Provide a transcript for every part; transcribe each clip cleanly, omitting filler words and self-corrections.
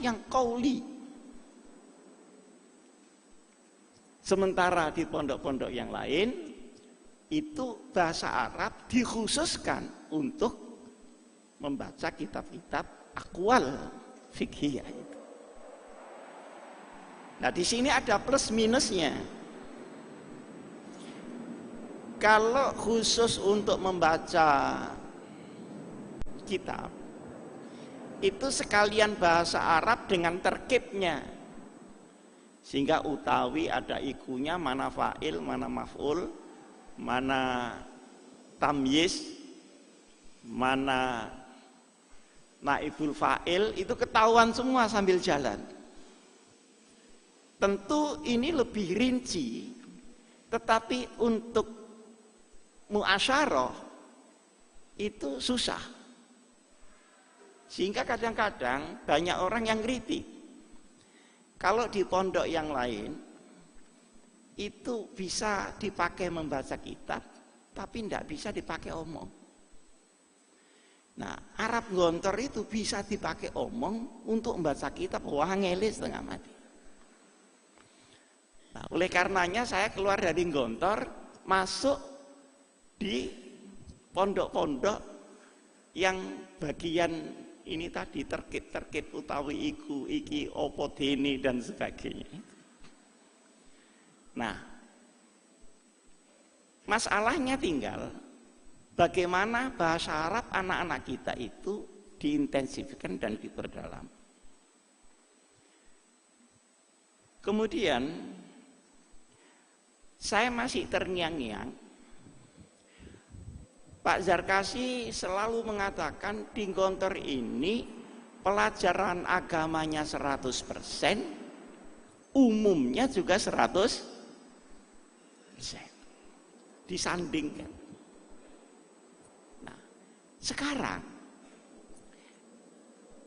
yang qauli. Sementara di pondok-pondok yang lain itu bahasa Arab dikhususkan untuk membaca kitab-kitab akwal fiqhiyah itu. Nah, di sini ada plus minusnya. Kalau khusus untuk membaca kitab, itu sekalian bahasa Arab dengan terkibnya, sehingga utawi ada ikunya, mana fa'il, mana maf'ul, mana tamyiz, mana naibul fa'il, itu ketahuan semua sambil jalan. Tentu ini lebih rinci, tetapi untuk muasyarah itu susah. Sehingga kadang-kadang banyak orang yang kritik. Kalau di pondok yang lain itu bisa dipakai membaca kitab, tapi tidak bisa dipakai omong. Nah, Arab Gontor itu bisa dipakai omong untuk membaca kitab, wah ngelis setengah mati. Nah, oleh karenanya saya keluar dari Gontor, masuk di pondok-pondok yang bagian ini tadi terkit utawi iku, iki, opo dene dan sebagainya. Nah, masalahnya tinggal bagaimana bahasa Arab anak-anak kita itu diintensifkan dan diperdalam. Kemudian saya masih terngiang-ngiang, Pak Zarkasi selalu mengatakan di Gontor ini pelajaran agamanya 100%, umumnya juga 100%. Disandingkan. Nah, sekarang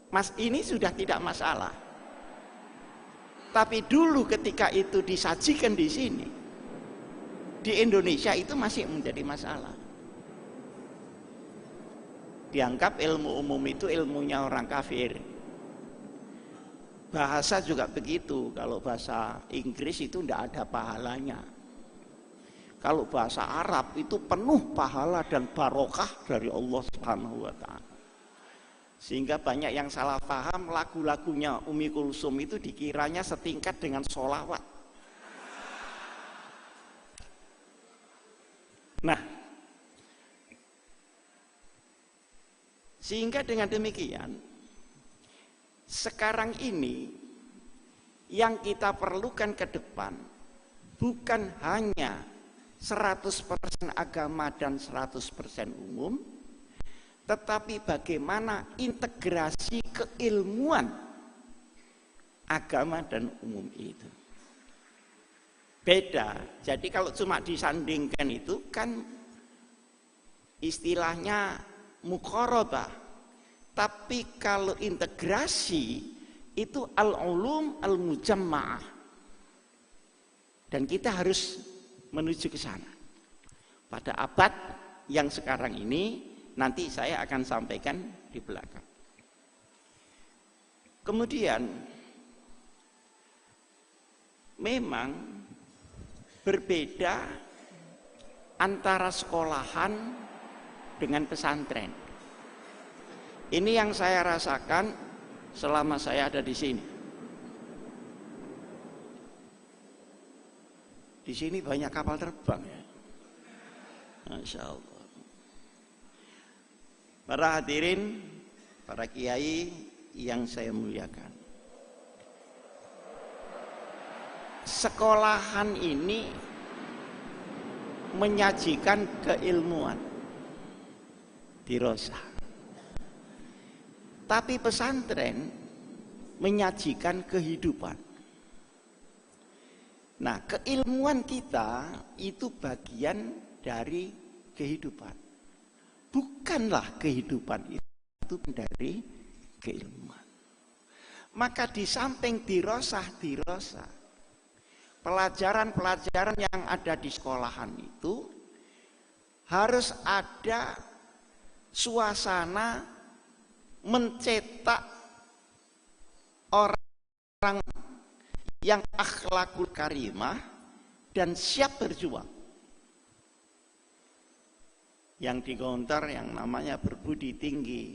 Mas ini sudah tidak masalah. Tapi dulu ketika itu disajikan di sini, di Indonesia itu masih menjadi masalah. Dianggap ilmu umum itu ilmunya orang kafir. Bahasa juga begitu. Kalau bahasa Inggris itu tidak ada pahalanya. Kalau bahasa Arab itu penuh pahala dan barokah dari Allah Subhanahu wa Ta'ala. Sehingga banyak yang salah paham, lagu-lagunya Umi Kulsum itu dikiranya setingkat dengan sholawat. Nah, sehingga dengan demikian sekarang ini yang kita perlukan ke depan bukan hanya 100% agama dan 100% umum, tetapi bagaimana integrasi keilmuan agama dan umum itu. Beda. Jadi kalau cuma disandingkan itu kan istilahnya muqarabah. Tapi kalau integrasi itu al-ulum al-mujamma'ah. Dan kita harus menuju ke sana. Pada abad yang sekarang ini nanti saya akan sampaikan di belakang. Kemudian memang berbeda antara sekolahan dengan pesantren. Ini yang saya rasakan selama saya ada di sini. Di sini banyak kapal terbang ya. Masya Allah. Para hadirin, para kiai yang saya muliakan. Sekolahan ini menyajikan keilmuan, dirosah. Tapi pesantren menyajikan kehidupan. Nah, keilmuan kita itu bagian dari kehidupan. Bukanlah kehidupan itu dari keilmuan. Maka di samping dirosah, pelajaran-pelajaran yang ada di sekolahan itu harus ada suasana mencetak orang yang akhlakul karimah dan siap berjuang. Yang digontor yang namanya berbudi tinggi,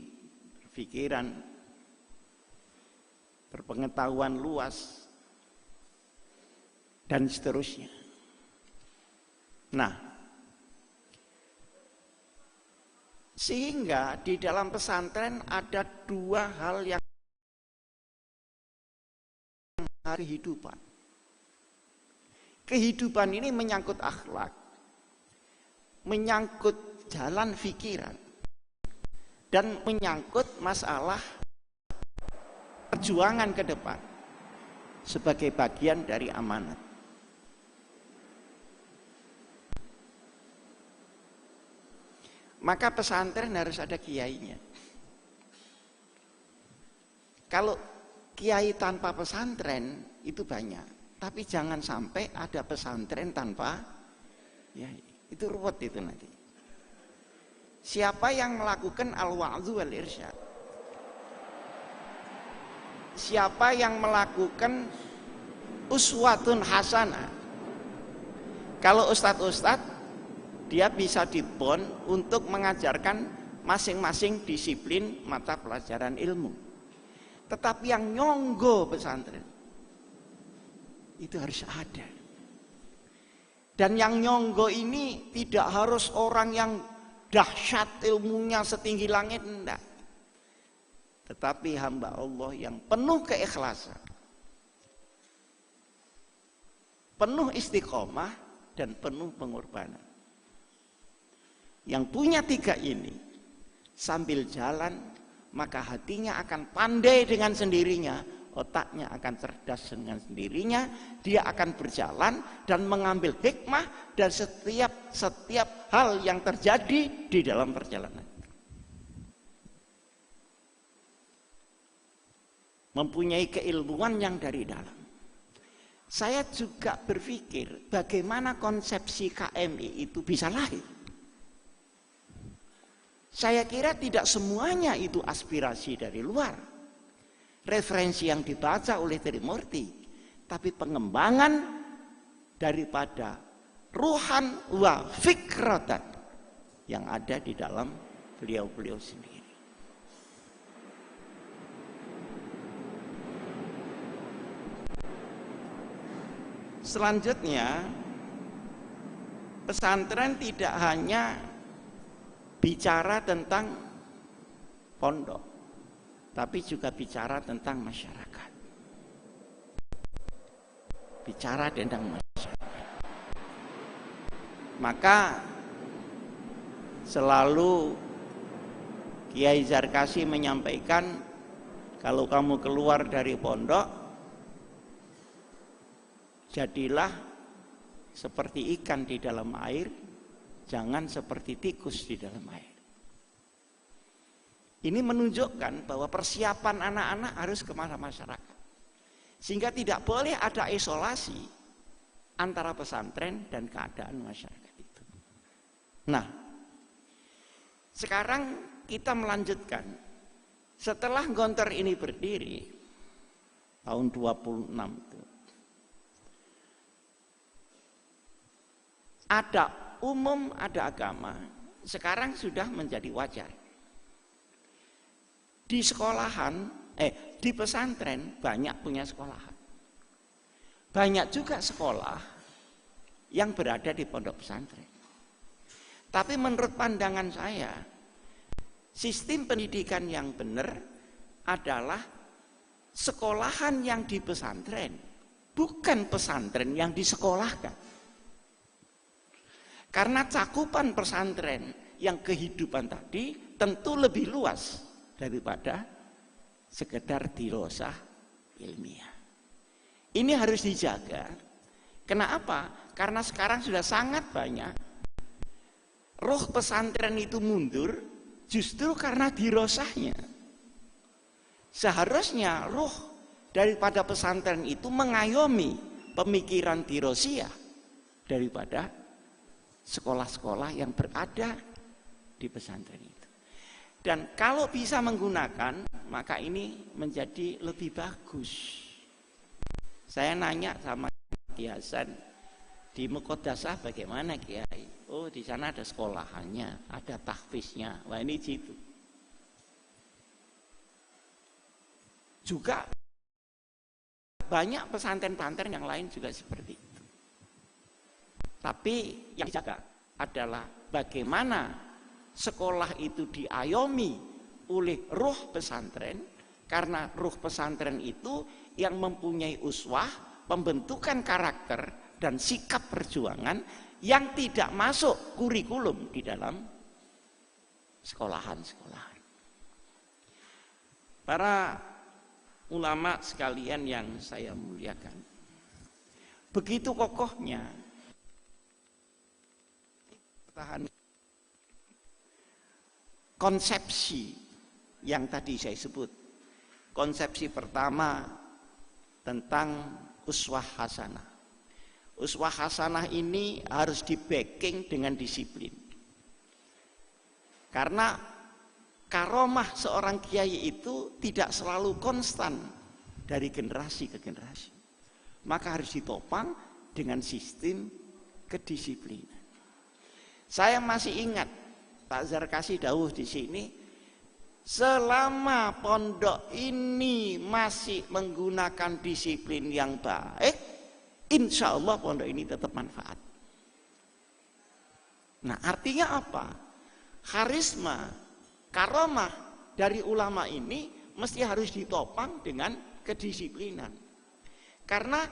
berpikiran, berpengetahuan luas, dan seterusnya. Nah, sehingga di dalam pesantren ada dua hal yang kehidupan. Kehidupan ini menyangkut akhlak, menyangkut jalan pikiran, dan menyangkut masalah perjuangan ke depan sebagai bagian dari amanat. Maka pesantren harus ada kiainya. Kalau kiai tanpa pesantren itu banyak, tapi jangan sampai ada pesantren tanpa ya, itu ruwet itu nanti. Siapa yang melakukan al-wa'dhu wal irsyad? Siapa yang melakukan uswatun hasanah? Kalau ustadz-ustadz dia bisa dibon untuk mengajarkan masing-masing disiplin mata pelajaran ilmu. Tetapi yang nyonggo pesantren itu harus ada. Dan yang nyonggo ini tidak harus orang yang dahsyat ilmunya setinggi langit, enggak. Tetapi hamba Allah yang penuh keikhlasan, penuh istiqomah, dan penuh pengorbanan. Yang punya tiga ini sambil jalan maka hatinya akan pandai dengan sendirinya, otaknya akan cerdas dengan sendirinya, dia akan berjalan dan mengambil hikmah dari setiap hal yang terjadi di dalam perjalanan. Mempunyai keilmuan yang dari dalam. Saya juga berpikir bagaimana konsepsi KMI itu bisa lahir. Saya kira tidak semuanya itu aspirasi dari luar, referensi yang dibaca oleh Trimurti, tapi pengembangan daripada ruhan wa fikratan yang ada di dalam beliau-beliau sendiri. Selanjutnya, pesantren tidak hanya bicara tentang pondok, tapi juga bicara tentang masyarakat. Bicara tentang masyarakat. Maka selalu Kiai Zarkasi menyampaikan, kalau kamu keluar dari pondok, jadilah seperti ikan di dalam air, jangan seperti tikus di dalam air. Ini menunjukkan bahwa persiapan anak-anak harus ke masyarakat. Sehingga tidak boleh ada isolasi antara pesantren dan keadaan masyarakat itu. Nah, sekarang kita melanjutkan. Setelah Gontor ini berdiri tahun 26 itu, ada umum, ada agama, sekarang sudah menjadi wajar. Di sekolahan, di pesantren banyak punya sekolahan. Banyak juga sekolah yang berada di pondok pesantren. Tapi menurut pandangan saya, sistem pendidikan yang benar adalah sekolahan yang di pesantren, bukan pesantren yang disekolahkan. Karena cakupan pesantren yang kehidupan tadi tentu lebih luas daripada sekedar dirosah ilmiah. Ini harus dijaga. Kenapa? Karena sekarang sudah sangat banyak roh pesantren itu mundur justru karena dirosahnya. Seharusnya roh daripada pesantren itu mengayomi pemikiran dirosiah daripada sekolah-sekolah yang berada di pesantren itu. Dan kalau bisa menggunakan, maka ini menjadi lebih bagus. Saya nanya sama Kiai Hasan, di Muqaddasah bagaimana Kiai? Oh, di sana ada sekolahannya, ada tahfiznya. Wah, ini gitu. Juga banyak pesantren-pesantren yang lain juga seperti itu. Tapi yang dijaga adalah bagaimana sekolah itu diayomi oleh ruh pesantren, karena ruh pesantren itu yang mempunyai uswah, pembentukan karakter dan sikap perjuangan yang tidak masuk kurikulum di dalam sekolahan-sekolahan. Para ulama sekalian yang saya muliakan, begitu kokohnya tahan konsepsi yang tadi saya sebut. Konsepsi pertama tentang uswah hasanah. Uswah hasanah ini harus di-backing dengan disiplin. Karena karomah seorang kiai itu tidak selalu konstan dari generasi ke generasi. Maka harus ditopang dengan sistem kedisiplinan. Saya masih ingat Pak Zarkasi dawuh di sini, selama pondok ini masih menggunakan disiplin yang baik, insya Allah pondok ini tetap manfaat. Nah, artinya apa? Karisma, karomah dari ulama ini mesti harus ditopang dengan kedisiplinan. Karena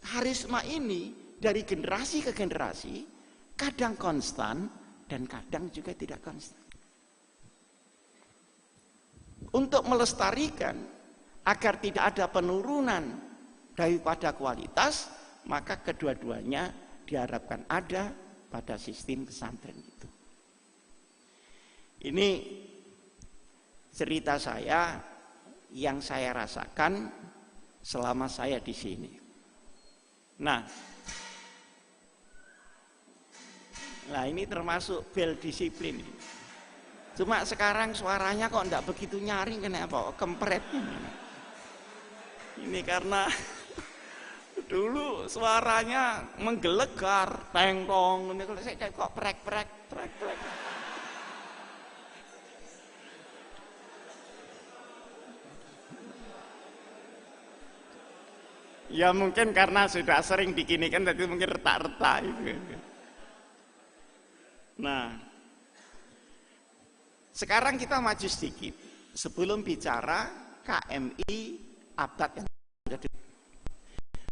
karisma ini dari generasi ke generasi kadang konstan dan kadang juga tidak konstan. Untuk melestarikan agar tidak ada penurunan daripada kualitas, maka kedua-duanya diharapkan ada pada sistem pesantren itu. Ini cerita saya yang saya rasakan selama saya di sini. Nah, ini termasuk bel disiplin. Cuma sekarang suaranya kok enggak begitu nyaring, kenapa? Kempret ini. Ini karena dulu suaranya menggelegar, tengkong. Ini kalau saya kok prek. Ya mungkin karena sudah sering diginikan, jadi mungkin retak-retak itu. Nah, sekarang kita maju sedikit sebelum bicara KMI abad yang kedua.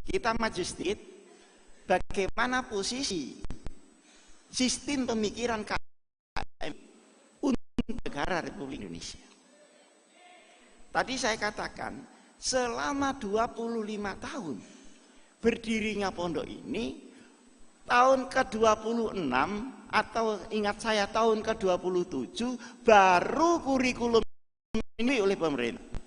Kita maju sedikit bagaimana posisi sistem pemikiran KMI untuk negara Republik Indonesia. Tadi saya katakan selama 25 tahun berdirinya pondok ini, tahun ke-26 atau ingat saya tahun ke-27 baru kurikulum ini oleh pemerintah.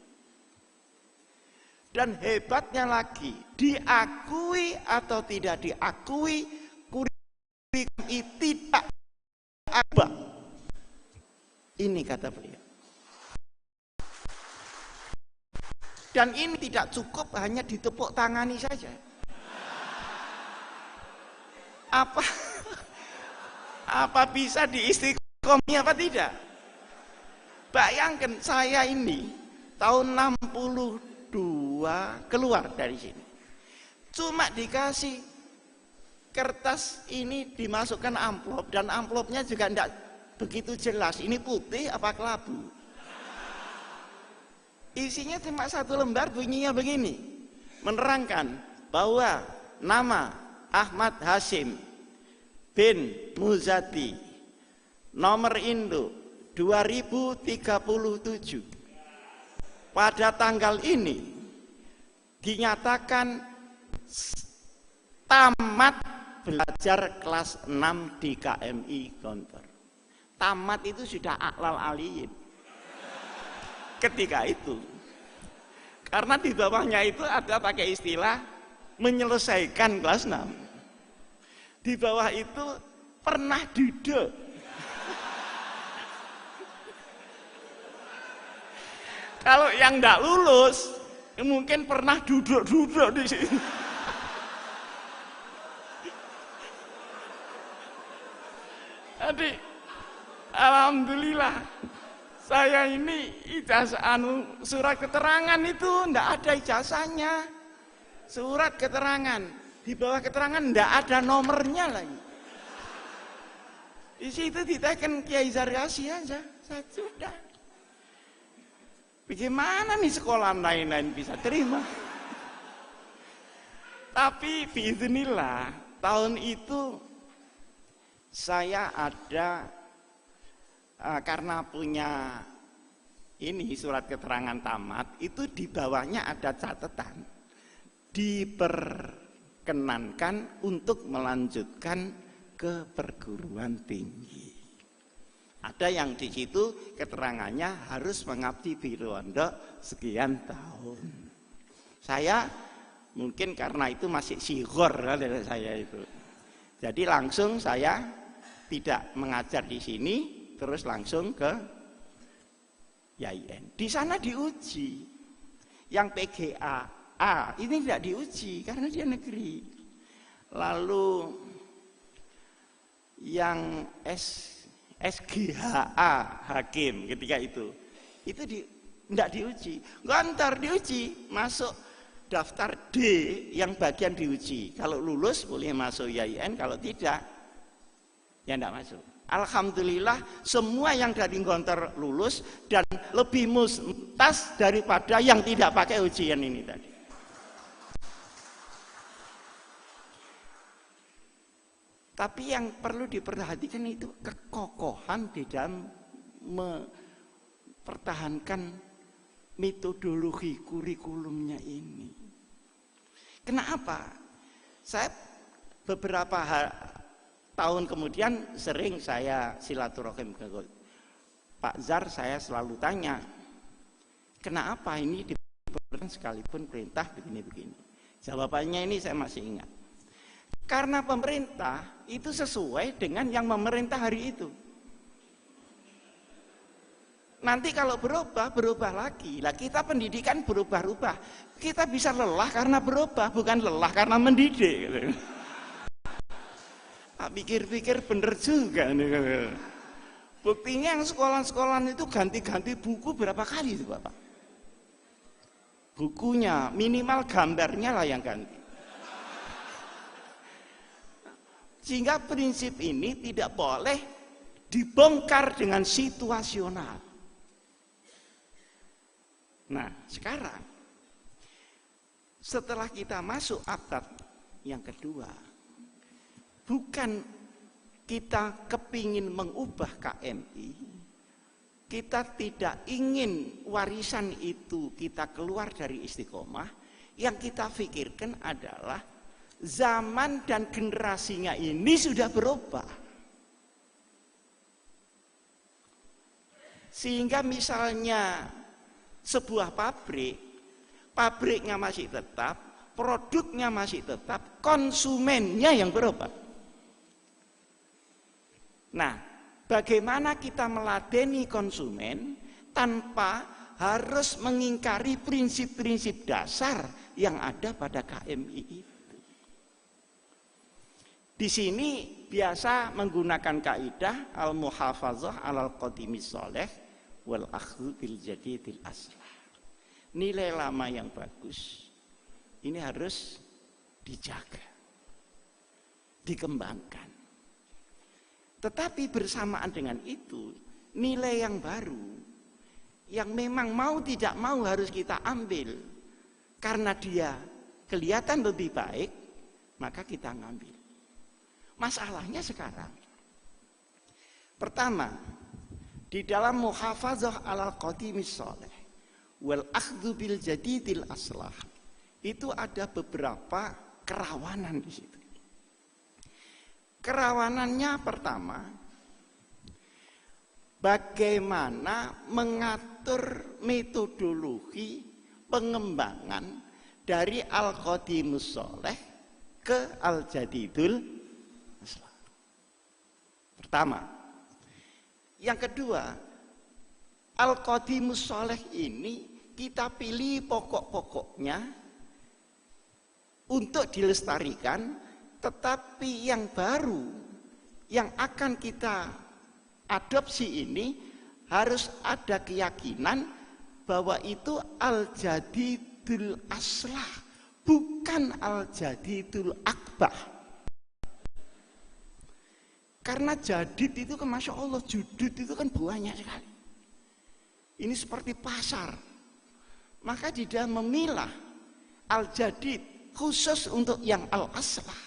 Dan hebatnya lagi, diakui atau tidak diakui, kurikulum itu tidak ada. Ini kata beliau. Dan ini tidak cukup hanya ditepuk tangani saja. Apa bisa diistiqomah apa tidak? Bayangkan saya ini tahun 62 keluar dari sini. Cuma dikasih kertas ini dimasukkan amplop dan amplopnya juga tidak begitu jelas. Ini putih apa kelabu? Isinya cuma satu lembar, bunyinya begini. Menerangkan bahwa nama Ahmad Hasyim bin Muzati, nomor induk 2037. Pada tanggal ini dinyatakan tamat belajar kelas 6 di KMI Gontor. Tamat itu sudah a'lal aliyin ketika itu. Karena di bawahnya itu ada pakai istilah menyelesaikan kelas 6. Di bawah itu pernah duduk. Kalau yang enggak lulus, mungkin pernah duduk-duduk di sini. Jadi, alhamdulillah, saya ini ijazah surat keterangan itu enggak ada ijazahnya. Surat keterangan, di bawah keterangan enggak ada nomornya lagi. Di situ diteken Kiai Zaryasi aja, sudah. Bagaimana nih sekolah lain-lain bisa terima? Tapi biiznillah, tahun itu saya ada karena punya ini surat keterangan tamat, itu di bawahnya ada catatan diperkenankan untuk melanjutkan ke perguruan tinggi. Ada yang di situ keterangannya harus mengabdi di pondok sekian tahun. Saya mungkin karena itu masih sighor dari saya itu. Jadi langsung saya tidak mengajar di sini, terus langsung ke YIN. Di sana diuji. Yang PGA A ini tidak diuji karena dia negeri. Lalu yang SGHA hakim ketika itu tidak diuji, ngantar diuji, masuk daftar D yang bagian diuji. Kalau lulus boleh masuk YIN, kalau tidak ya tidak masuk. Alhamdulillah semua yang dari Gontor lulus dan lebih mumtaz daripada yang tidak pakai ujian ini tadi. Tapi yang perlu diperhatikan itu kekokohan di dalam mempertahankan metodologi kurikulumnya ini. Kenapa? Saya beberapa tahun kemudian sering saya silaturahim ke Pak Zar, saya selalu tanya, kenapa ini diperlukan sekalipun perintah begini-begini. Jawabannya ini saya masih ingat. Karena pemerintah itu sesuai dengan yang memerintah hari itu. Nanti kalau berubah, berubah lagi. Lah kita pendidikan berubah-ubah. Kita bisa lelah karena berubah, bukan lelah karena mendidik. Pikir-pikir bener juga. Buktinya yang sekolah-sekolah itu ganti-ganti buku berapa kali itu Bapak? Bukunya, minimal gambarnya lah yang ganti. Sehingga prinsip ini tidak boleh dibongkar dengan situasional. Nah, sekarang setelah kita masuk abad yang kedua, bukan kita kepingin mengubah KMI, kita tidak ingin warisan itu kita keluar dari istiqomah. Yang kita pikirkan adalah zaman dan generasinya ini sudah berubah. Sehingga misalnya sebuah pabriknya masih tetap, produknya masih tetap, konsumennya yang berubah. Nah, bagaimana kita meladeni konsumen tanpa harus mengingkari prinsip-prinsip dasar yang ada pada KMI itu? Di sini biasa menggunakan kaidah al-muhafazah alal qadimis sholeh wal akhdhu bil jadidil aslah. Nilai lama yang bagus ini harus dijaga, dikembangkan. Tetapi bersamaan dengan itu, nilai yang baru yang memang mau tidak mau harus kita ambil karena dia kelihatan lebih baik, maka kita ngambil. Masalahnya sekarang, pertama, di dalam muhafazah alal qadimis sholeh wal akhdhu bil jadidil aslah itu ada beberapa kerawanan di situ. Kerawanannya pertama, bagaimana mengatur metodologi pengembangan dari al qadimus sholeh ke al jadidul. Pertama. Yang kedua, al qadimus sholeh ini kita pilih pokok-pokoknya untuk dilestarikan, tetapi yang baru yang akan kita adopsi ini harus ada keyakinan bahwa itu al-jadidul aslah, bukan al-jadidul akbah. Karena jadid itu kan Masya Allah, judud itu kan banyak sekali. Ini seperti pasar. Maka di dalam memilah al-jadid khusus untuk yang al-aslah,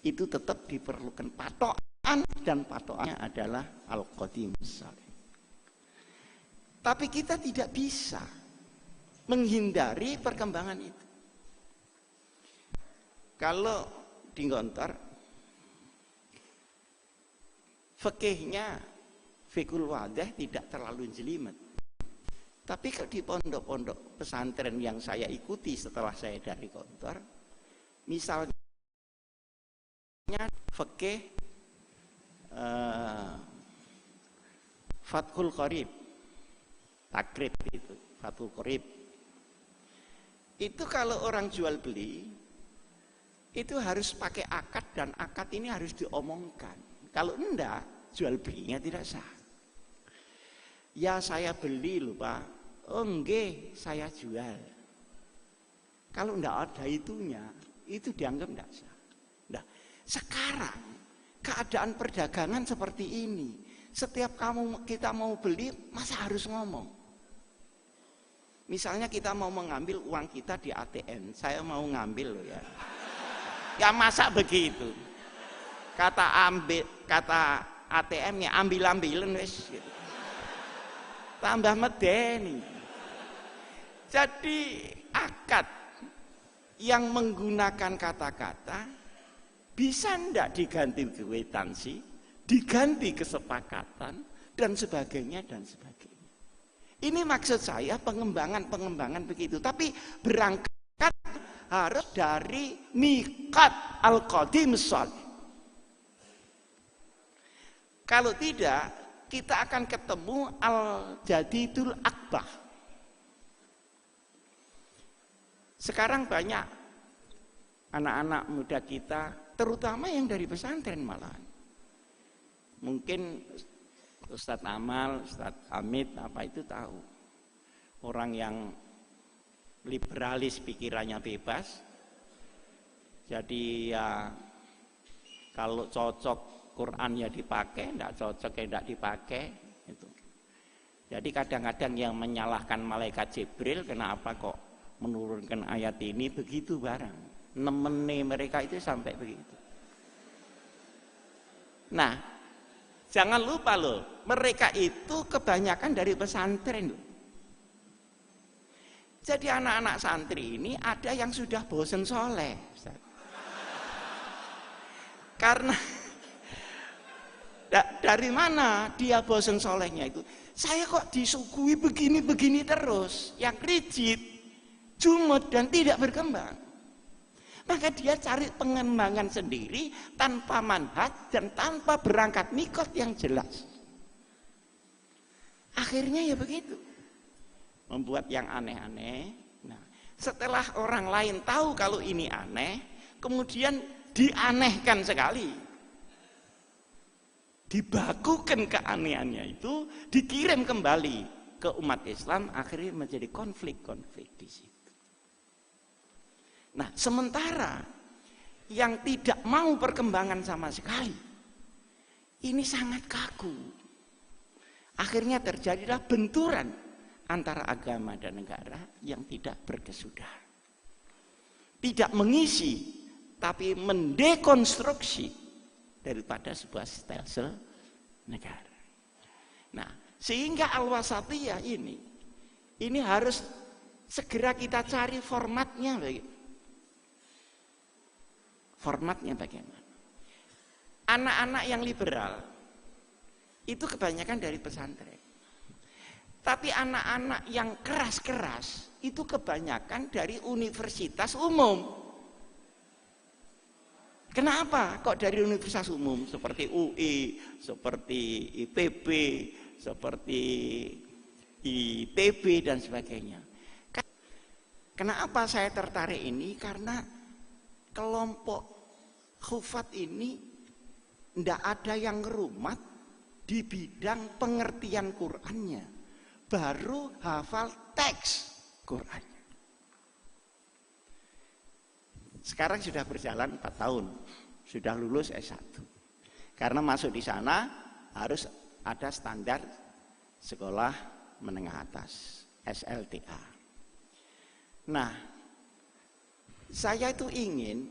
itu tetap diperlukan patokan, dan patokannya adalah al-qadim salih. Tapi kita tidak bisa menghindari perkembangan itu. Kalau di Gontor, fikihnya fikul wadah tidak terlalu jelimet. Tapi kalau di pondok-pondok pesantren yang saya ikuti setelah saya dari Gontor, misalnya fikih Fathul Qorib, takrib itu, Fathul Qorib. Itu kalau orang jual beli, itu harus pakai akad, dan akad ini harus diomongkan. Kalau enggak, jual belinya tidak sah. Ya saya beli loh Pak, oh enggak saya jual. Kalau enggak ada itunya, itu dianggap enggak sah. Nah, sekarang keadaan perdagangan seperti ini. Setiap kita mau beli, masa harus ngomong? Misalnya kita mau mengambil uang kita di ATM, saya mau ngambil loh ya. Ya masa begitu? Kata ATM-nya ambil-ambilan wes gitu. Tambah medeni. Jadi akad yang menggunakan kata-kata bisa ndak diganti kwitansi, diganti kesepakatan, dan sebagainya dan sebagainya. Ini maksud saya pengembangan begitu. Tapi berangkat harus dari miqat al-qadim salih. Kalau tidak, kita akan ketemu al-jadidul akbah. Sekarang banyak anak-anak muda kita, terutama yang dari pesantren malahan. Mungkin Ustadz Amal, Ustadz Hamid, apa itu tahu. Orang yang liberalis, pikirannya bebas. Jadi ya kalau cocok Quran ya dipakai, tidak cocok ya tidak dipakai. Itu. Jadi kadang-kadang yang menyalahkan malaikat Jibril, kenapa kok menurunkan ayat ini begitu barang. Nemeni mereka itu sampai begitu. Nah, jangan lupa loh, mereka itu kebanyakan dari pesantren loh. Jadi anak-anak santri ini ada yang sudah bosen soleh, Ustaz. Karena dari mana dia bosen solehnya itu? Saya kok disuguhi begini-begini terus, yang rigid, jumud dan tidak berkembang. Maka dia cari pengembangan sendiri tanpa manhaj dan tanpa berangkat mikot yang jelas. Akhirnya ya begitu. Membuat yang aneh-aneh. Nah, setelah orang lain tahu kalau ini aneh, kemudian dianehkan sekali. Dibakukan keanehannya itu, dikirim kembali ke umat Islam, akhirnya menjadi konflik-konflik di situ. Nah, sementara yang tidak mau perkembangan sama sekali, ini sangat kaku. Akhirnya terjadilah benturan antara agama dan negara yang tidak berkesudahan. Tidak mengisi, tapi mendekonstruksi daripada sebuah stelsel negara. Nah, sehingga al-wasatiyah ini harus segera kita cari formatnya begitu. Formatnya bagaimana? Anak-anak yang liberal itu kebanyakan dari pesantren. Tapi anak-anak yang keras-keras itu kebanyakan dari universitas umum. Kenapa? Kok dari universitas umum? Seperti UI, seperti IPB, seperti ITB dan sebagainya. Kenapa saya tertarik ini? Karena kelompok khufat ini tidak ada yang ngerumat di bidang pengertian Qur'annya, baru hafal teks Qur'annya. Sekarang sudah berjalan 4 tahun, sudah lulus S1. Karena masuk di sana harus ada standar sekolah menengah atas, SLTA. Nah, saya itu ingin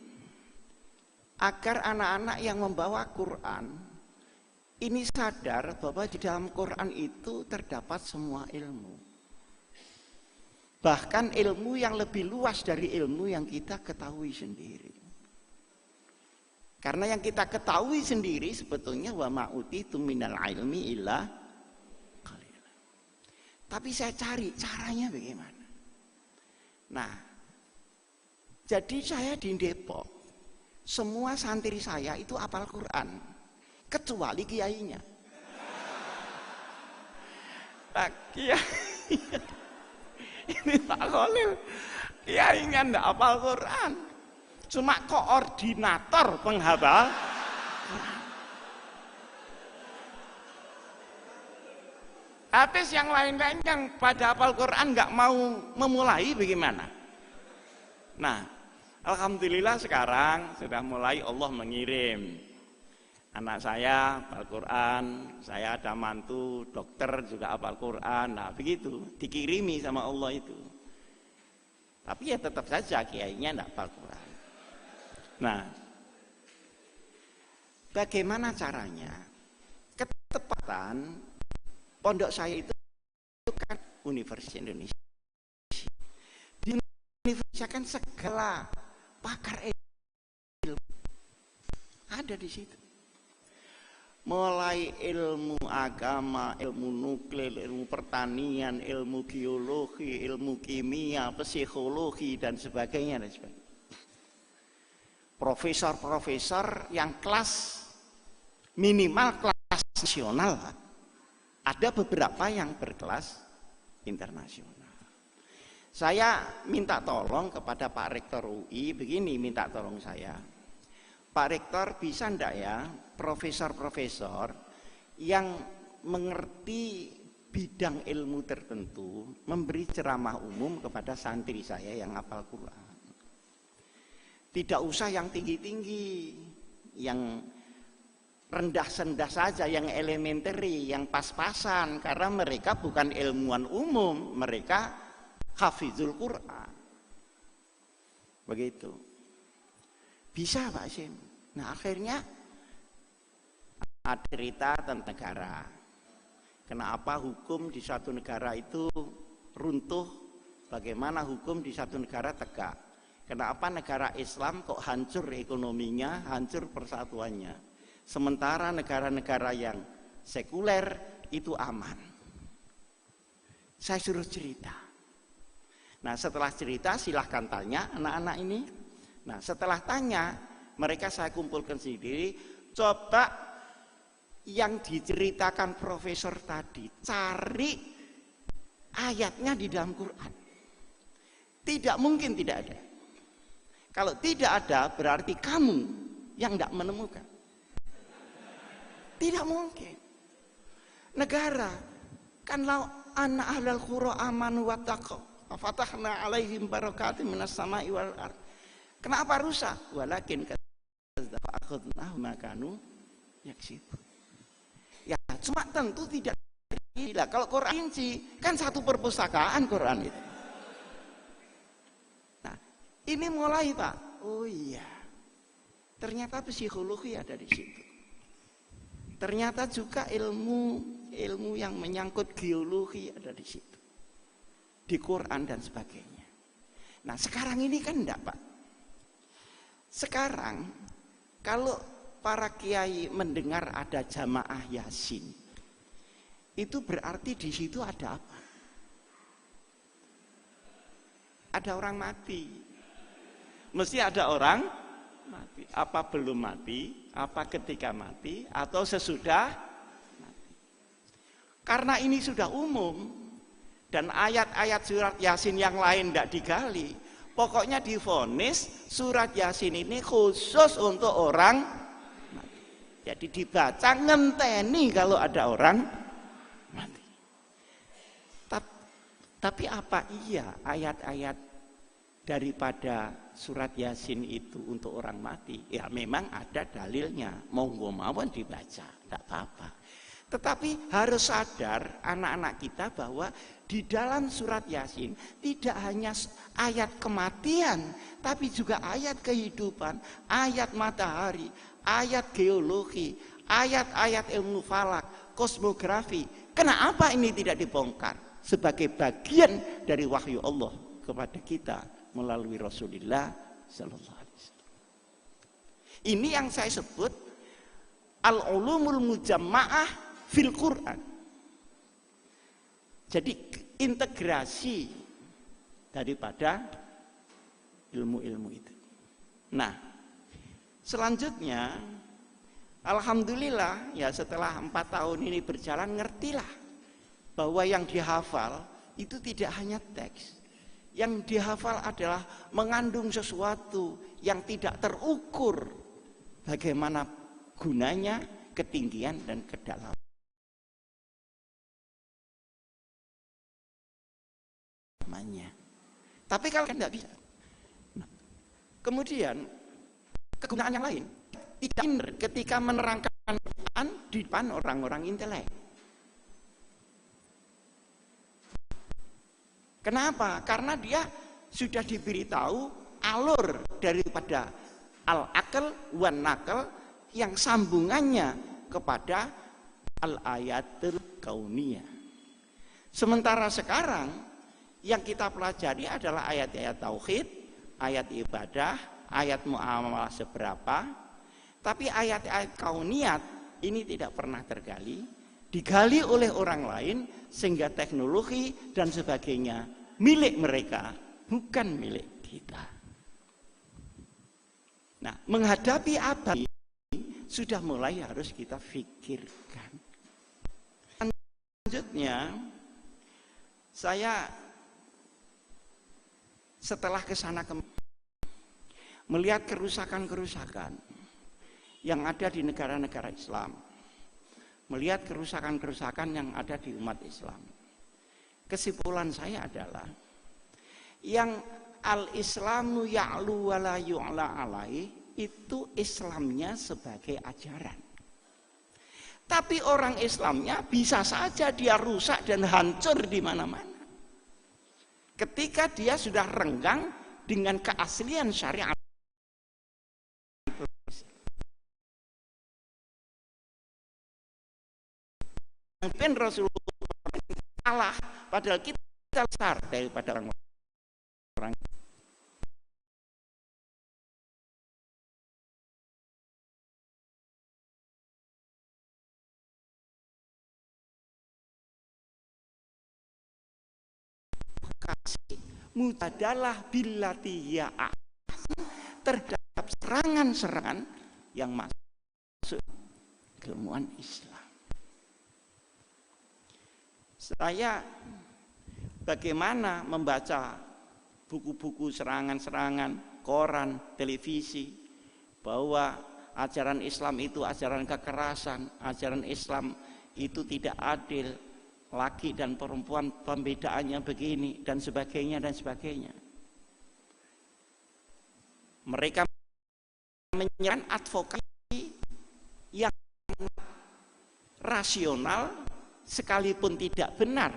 agar anak-anak yang membawa Quran ini sadar bahwa di dalam Quran itu terdapat semua ilmu. Bahkan ilmu yang lebih luas dari ilmu yang kita ketahui sendiri. Karena yang kita ketahui sendiri sebetulnya wa ma'utitu minal ilmi illa qalila. Tapi saya cari caranya bagaimana. Nah, jadi saya di Depok, semua santri saya itu hafal Quran, kecuali kiainya. Nah, kiai ini Pak Khalil, kiainya enggak hafal Quran, cuma koordinator penghafal. Habis yang lain-lain yang pada hafal Quran nggak mau memulai bagaimana? Nah, alhamdulillah sekarang sudah mulai Allah mengirim anak saya hafal Quran, saya ada mantu dokter juga hafal Quran. Nah, begitu dikirimi sama Allah itu. Tapi ya tetap saja kiainya enggak hafal Quran. Nah, bagaimana caranya? Ketepatan pondok saya itu kan Universitas Indonesia. Di Indonesia kan segala pakar ilmu ada di situ. Mulai ilmu agama, ilmu nuklir, ilmu pertanian, ilmu geologi, ilmu kimia, psikologi dan sebagainya dan sebagainya. Profesor-profesor yang kelas minimal kelas nasional, ada beberapa yang berkelas internasional. Saya minta tolong kepada Pak Rektor UI, begini minta tolong saya. Pak Rektor bisa ndak ya profesor-profesor yang mengerti bidang ilmu tertentu memberi ceramah umum kepada santri saya yang hafal Quran. Tidak usah yang tinggi-tinggi, yang rendah-rendah saja, yang elementary, yang pas-pasan, karena mereka bukan ilmuwan umum, mereka hafizul Quran. Begitu. Bisa Pak Sim. Nah, akhirnya ada cerita tentang negara. Kenapa hukum di suatu negara itu runtuh, bagaimana hukum di satu negara tegak. Kenapa negara Islam kok hancur ekonominya, hancur persatuannya. Sementara negara-negara yang sekuler itu aman. Saya suruh cerita. Nah, setelah cerita silahkan tanya anak-anak ini. Nah, setelah tanya, mereka saya kumpulkan sendiri. Coba yang diceritakan profesor tadi, cari ayatnya di dalam Quran. Tidak mungkin tidak ada. Kalau tidak ada, berarti kamu yang tidak menemukan. Tidak mungkin. Negara kan lau anna ahlal qura amanu wattaqau fatahna alaihim barakatim minas sama'i wal ardh. Kenapa rusak? Walakin kadzdzaba akhadnahum ma kanu yaksibun. Ya, cuma tentu tidak gila. Kalau Quran sih kan satu perpustakaan Quran itu. Nah, ini mulai Pak. Oh iya. Ternyata psikologi ada di situ. Ternyata juga ilmu yang menyangkut geologi ada di situ. Di Quran dan sebagainya. Nah, sekarang ini kan enggak, Pak. Sekarang kalau para kiai mendengar ada jamaah Yasin, itu berarti di situ ada apa? Ada orang mati. Mesti ada orang mati. Apa belum mati? Apa ketika mati? Atau sesudah mati? Karena ini sudah umum, Dan ayat-ayat surat Yasin yang lain tidak digali. Pokoknya divonis surat Yasin ini khusus untuk orang mati. Jadi dibaca ngenteni kalau ada orang mati. Tapi apa iya ayat-ayat daripada surat Yasin itu untuk orang mati? Ya memang ada dalilnya, monggo mawon dibaca, tidak apa-apa. Tetapi harus sadar anak-anak kita bahwa di dalam surat Yasin tidak hanya ayat kematian, tapi juga ayat kehidupan, ayat matahari, ayat geologi, ayat-ayat ilmu falak, kosmografi. Kenapa ini tidak dibongkar? Sebagai bagian dari wahyu Allah kepada kita melalui Rasulullah Sallallahu Alaihi Wasallam. Ini yang saya sebut al-ulumul mujamma'ah fil Quran. Jadi integrasi daripada ilmu-ilmu itu. Nah, selanjutnya alhamdulillah ya setelah 4 tahun ini berjalan ngertilah bahwa yang dihafal itu tidak hanya teks. Yang dihafal adalah mengandung sesuatu yang tidak terukur bagaimana gunanya, ketinggian dan kedalaman. Tapi kalau kan tidak bisa. Nah, kemudian kegunaan yang lain tidak ketika menerangkan Quran di depan orang-orang intelek. Kenapa? Karena dia sudah diberitahu alur daripada al-aql wan naql yang sambungannya kepada al-ayatul kauniyah. Sementara sekarang yang kita pelajari adalah ayat-ayat tauhid, ayat ibadah, ayat muamalah seberapa. Tapi ayat-ayat kauniyat ini tidak pernah tergali, digali oleh orang lain sehingga teknologi dan sebagainya milik mereka, bukan milik kita. Nah, menghadapi abad ini sudah mulai harus kita pikirkan. Selanjutnya, saya setelah kesana melihat kerusakan-kerusakan yang ada di negara-negara Islam, melihat kerusakan-kerusakan yang ada di umat Islam. Kesimpulan saya adalah yang al-Islamu ya'lu wa la yu'la alaih itu Islamnya sebagai ajaran. Tapi orang Islamnya bisa saja dia rusak dan hancur di mana-mana. Ketika dia sudah renggang dengan keaslian syariat. Mungkin Rasulullah salah, padahal kita besar daripada orang-orang. Mujadalah billati ya terhadap serangan-serangan yang masuk keilmuan Islam. Saya bagaimana membaca buku-buku serangan-serangan, koran, televisi, bahwa ajaran Islam itu ajaran kekerasan, ajaran Islam itu tidak adil, laki dan perempuan pembedaannya begini dan sebagainya dan sebagainya. Mereka menyerang advokasi yang rasional sekalipun tidak benar,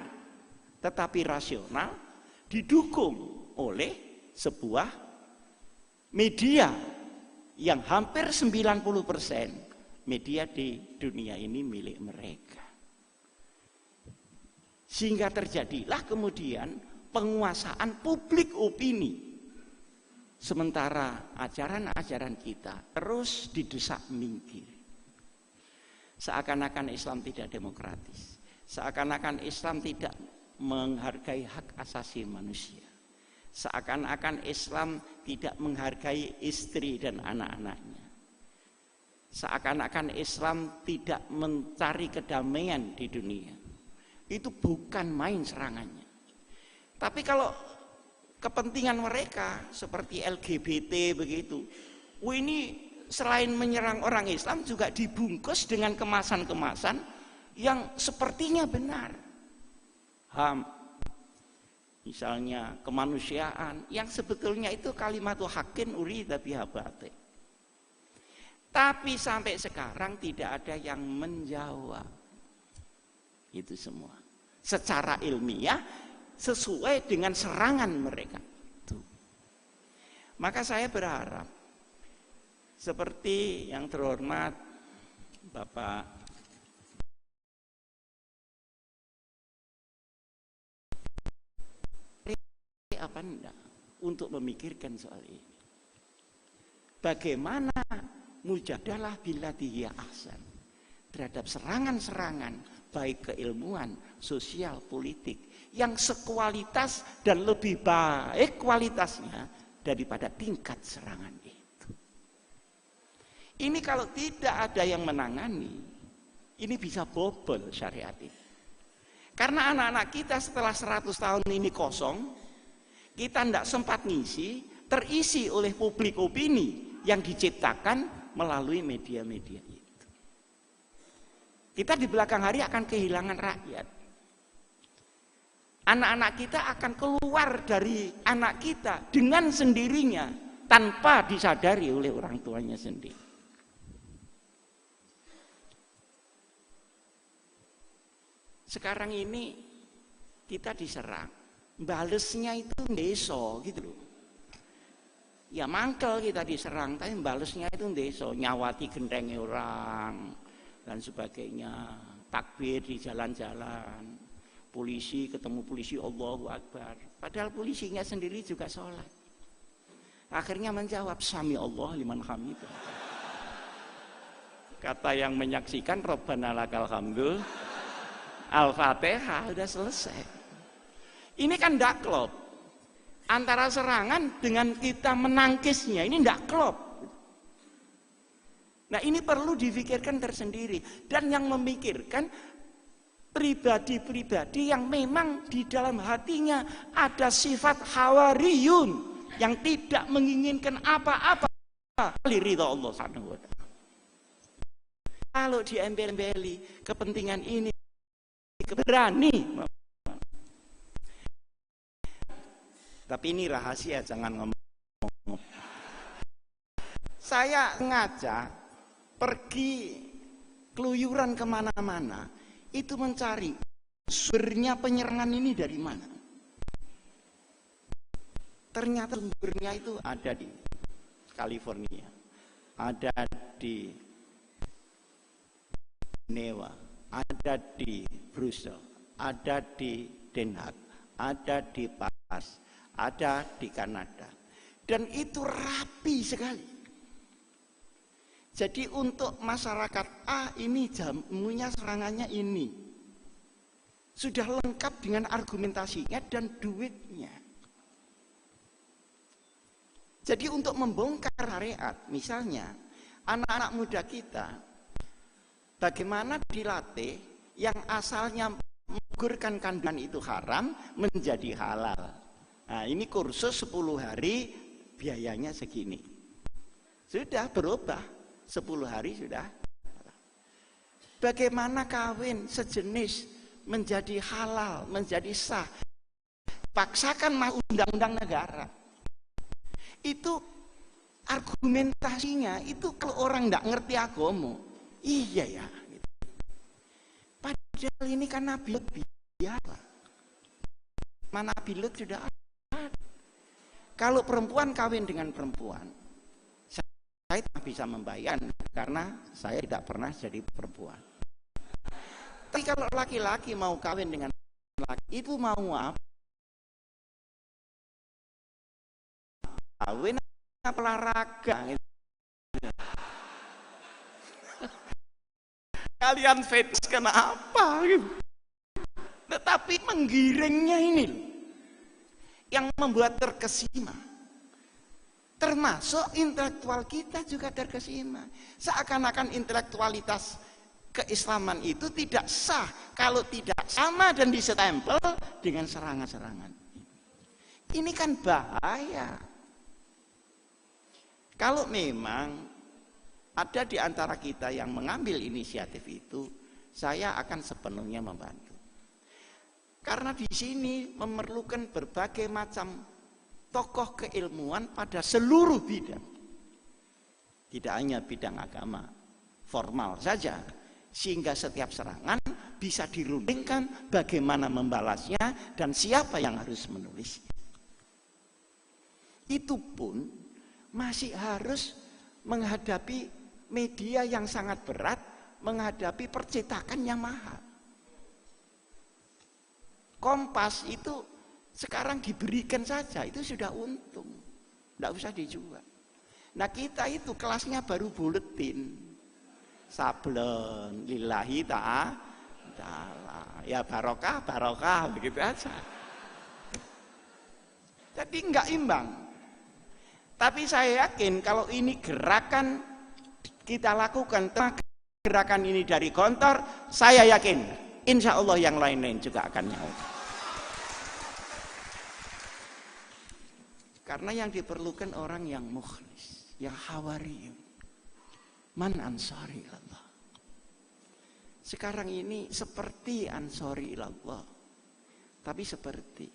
tetapi rasional didukung oleh sebuah media yang hampir 90% media di dunia ini milik mereka. Sehingga terjadilah kemudian penguasaan publik opini. Sementara ajaran-ajaran kita terus didesak minggir. Seakan-akan Islam tidak demokratis. Seakan-akan Islam tidak menghargai hak asasi manusia. Seakan-akan Islam tidak menghargai istri dan anak-anaknya. Seakan-akan Islam tidak mencari kedamaian di dunia. Itu bukan main serangannya. Tapi kalau kepentingan mereka seperti LGBT begitu, ini selain menyerang orang Islam juga dibungkus dengan kemasan-kemasan yang sepertinya benar. HAM, misalnya kemanusiaan, yang sebetulnya itu kalimatu haqqin urida biha batil. Tapi sampai sekarang tidak ada yang menjawab itu semua secara ilmiah sesuai dengan serangan mereka. Tuh. Maka saya berharap seperti yang terhormat Bapak apa enggak untuk memikirkan soal ini. Bagaimana mujadalah billati hiya ahsan terhadap serangan-serangan baik keilmuan, sosial, politik yang sekualitas dan lebih baik kualitasnya daripada tingkat serangan itu. Ini kalau tidak ada yang menangani, ini bisa bobol syariat ini. Karena anak-anak kita setelah 100 tahun ini kosong, kita tidak sempat ngisi, terisi oleh publik opini yang diciptakan melalui media-media itu. Kita di belakang hari akan kehilangan rakyat. Anak-anak kita akan keluar dari anak kita dengan sendirinya tanpa disadari oleh orang tuanya sendiri. Sekarang ini kita diserang, balesnya itu deso gitu loh. Ya mangkel kita diserang, tapi balesnya itu deso, nyawati gendengnya orang dan sebagainya, takbir di jalan-jalan, polisi ketemu polisi Allahu Akbar, padahal polisinya sendiri juga sholat. Akhirnya menjawab sami Allah liman hamidah. Kata yang menyaksikan Rabbana lakal hamdu, Al-Fatihah, udah selesai. Ini kan tidak klop antara serangan dengan kita menangkisnya, ini tidak klop. Nah ini perlu difikirkan tersendiri, dan yang memikirkan pribadi-pribadi yang memang di dalam hatinya ada sifat hawariyun yang tidak menginginkan apa-apa kecuali ridha Allah Subhanahu wa ta'ala. Kalau diembel-embeli kepentingan ini berani, tapi ini rahasia, jangan ngomong. Saya ngajak pergi keluyuran kemana-mana, itu mencari sumbernya penyerangan ini dari mana. Ternyata sumbernya itu ada di California, ada di Genewa, ada di Brussels, ada di Den Haag, ada di Paris, ada di Kanada, dan itu rapi sekali. Jadi untuk masyarakat A ini jamunya serangannya ini sudah lengkap dengan argumentasinya dan duitnya. Jadi untuk membongkar syariat, misalnya anak-anak muda kita, bagaimana dilatih yang asalnya menggugurkan kandungan itu haram menjadi halal. Nah ini kursus 10 hari biayanya segini. Sudah berubah, 10 hari sudah. Bagaimana kawin sejenis menjadi halal, menjadi sah. Paksakan undang-undang negara. Itu argumentasinya, itu kalau orang tidak ngerti agama, iya ya. Padahal ini kan Nabi Lut biasa. Mana Nabi Lut sudah ada. Kalau perempuan kawin dengan perempuan, saya tidak bisa membayar karena saya tidak pernah jadi perempuan. Tapi kalau laki-laki mau kawin dengan laki, itu mau apa? Kawin apa olahraga? Kalian fetish kenapa? Tetapi menggiringnya ini yang membuat terkesima. Termasuk intelektual kita juga terkesima. Seakan-akan intelektualitas keislaman itu tidak sah kalau tidak sama dan disestempel dengan serangan-serangan. Ini kan bahaya. Kalau memang ada di antara kita yang mengambil inisiatif itu, saya akan sepenuhnya membantu. Karena di sini memerlukan berbagai macam tokoh keilmuan pada seluruh bidang. Tidak hanya bidang agama formal saja, sehingga setiap serangan bisa dirundingkan bagaimana membalasnya dan siapa yang harus menulisnya. Itu pun masih harus menghadapi media yang sangat berat, menghadapi percetakan yang mahal. Kompas itu sekarang diberikan saja, itu sudah untung, tidak usah dijual. Nah kita itu kelasnya baru buletin, sablon, lillahi ta'ala, ya barokah, begitu aja. Jadi enggak imbang. Tapi saya yakin kalau ini gerakan kita lakukan, gerakan ini dari Gontor, saya yakin insya Allah yang lain-lain juga akan nyaut. Karena yang diperlukan orang yang mukhlis, yang hawariyun. Man ansari ilallah. Sekarang ini seperti ansari ilallah. Tapi seperti.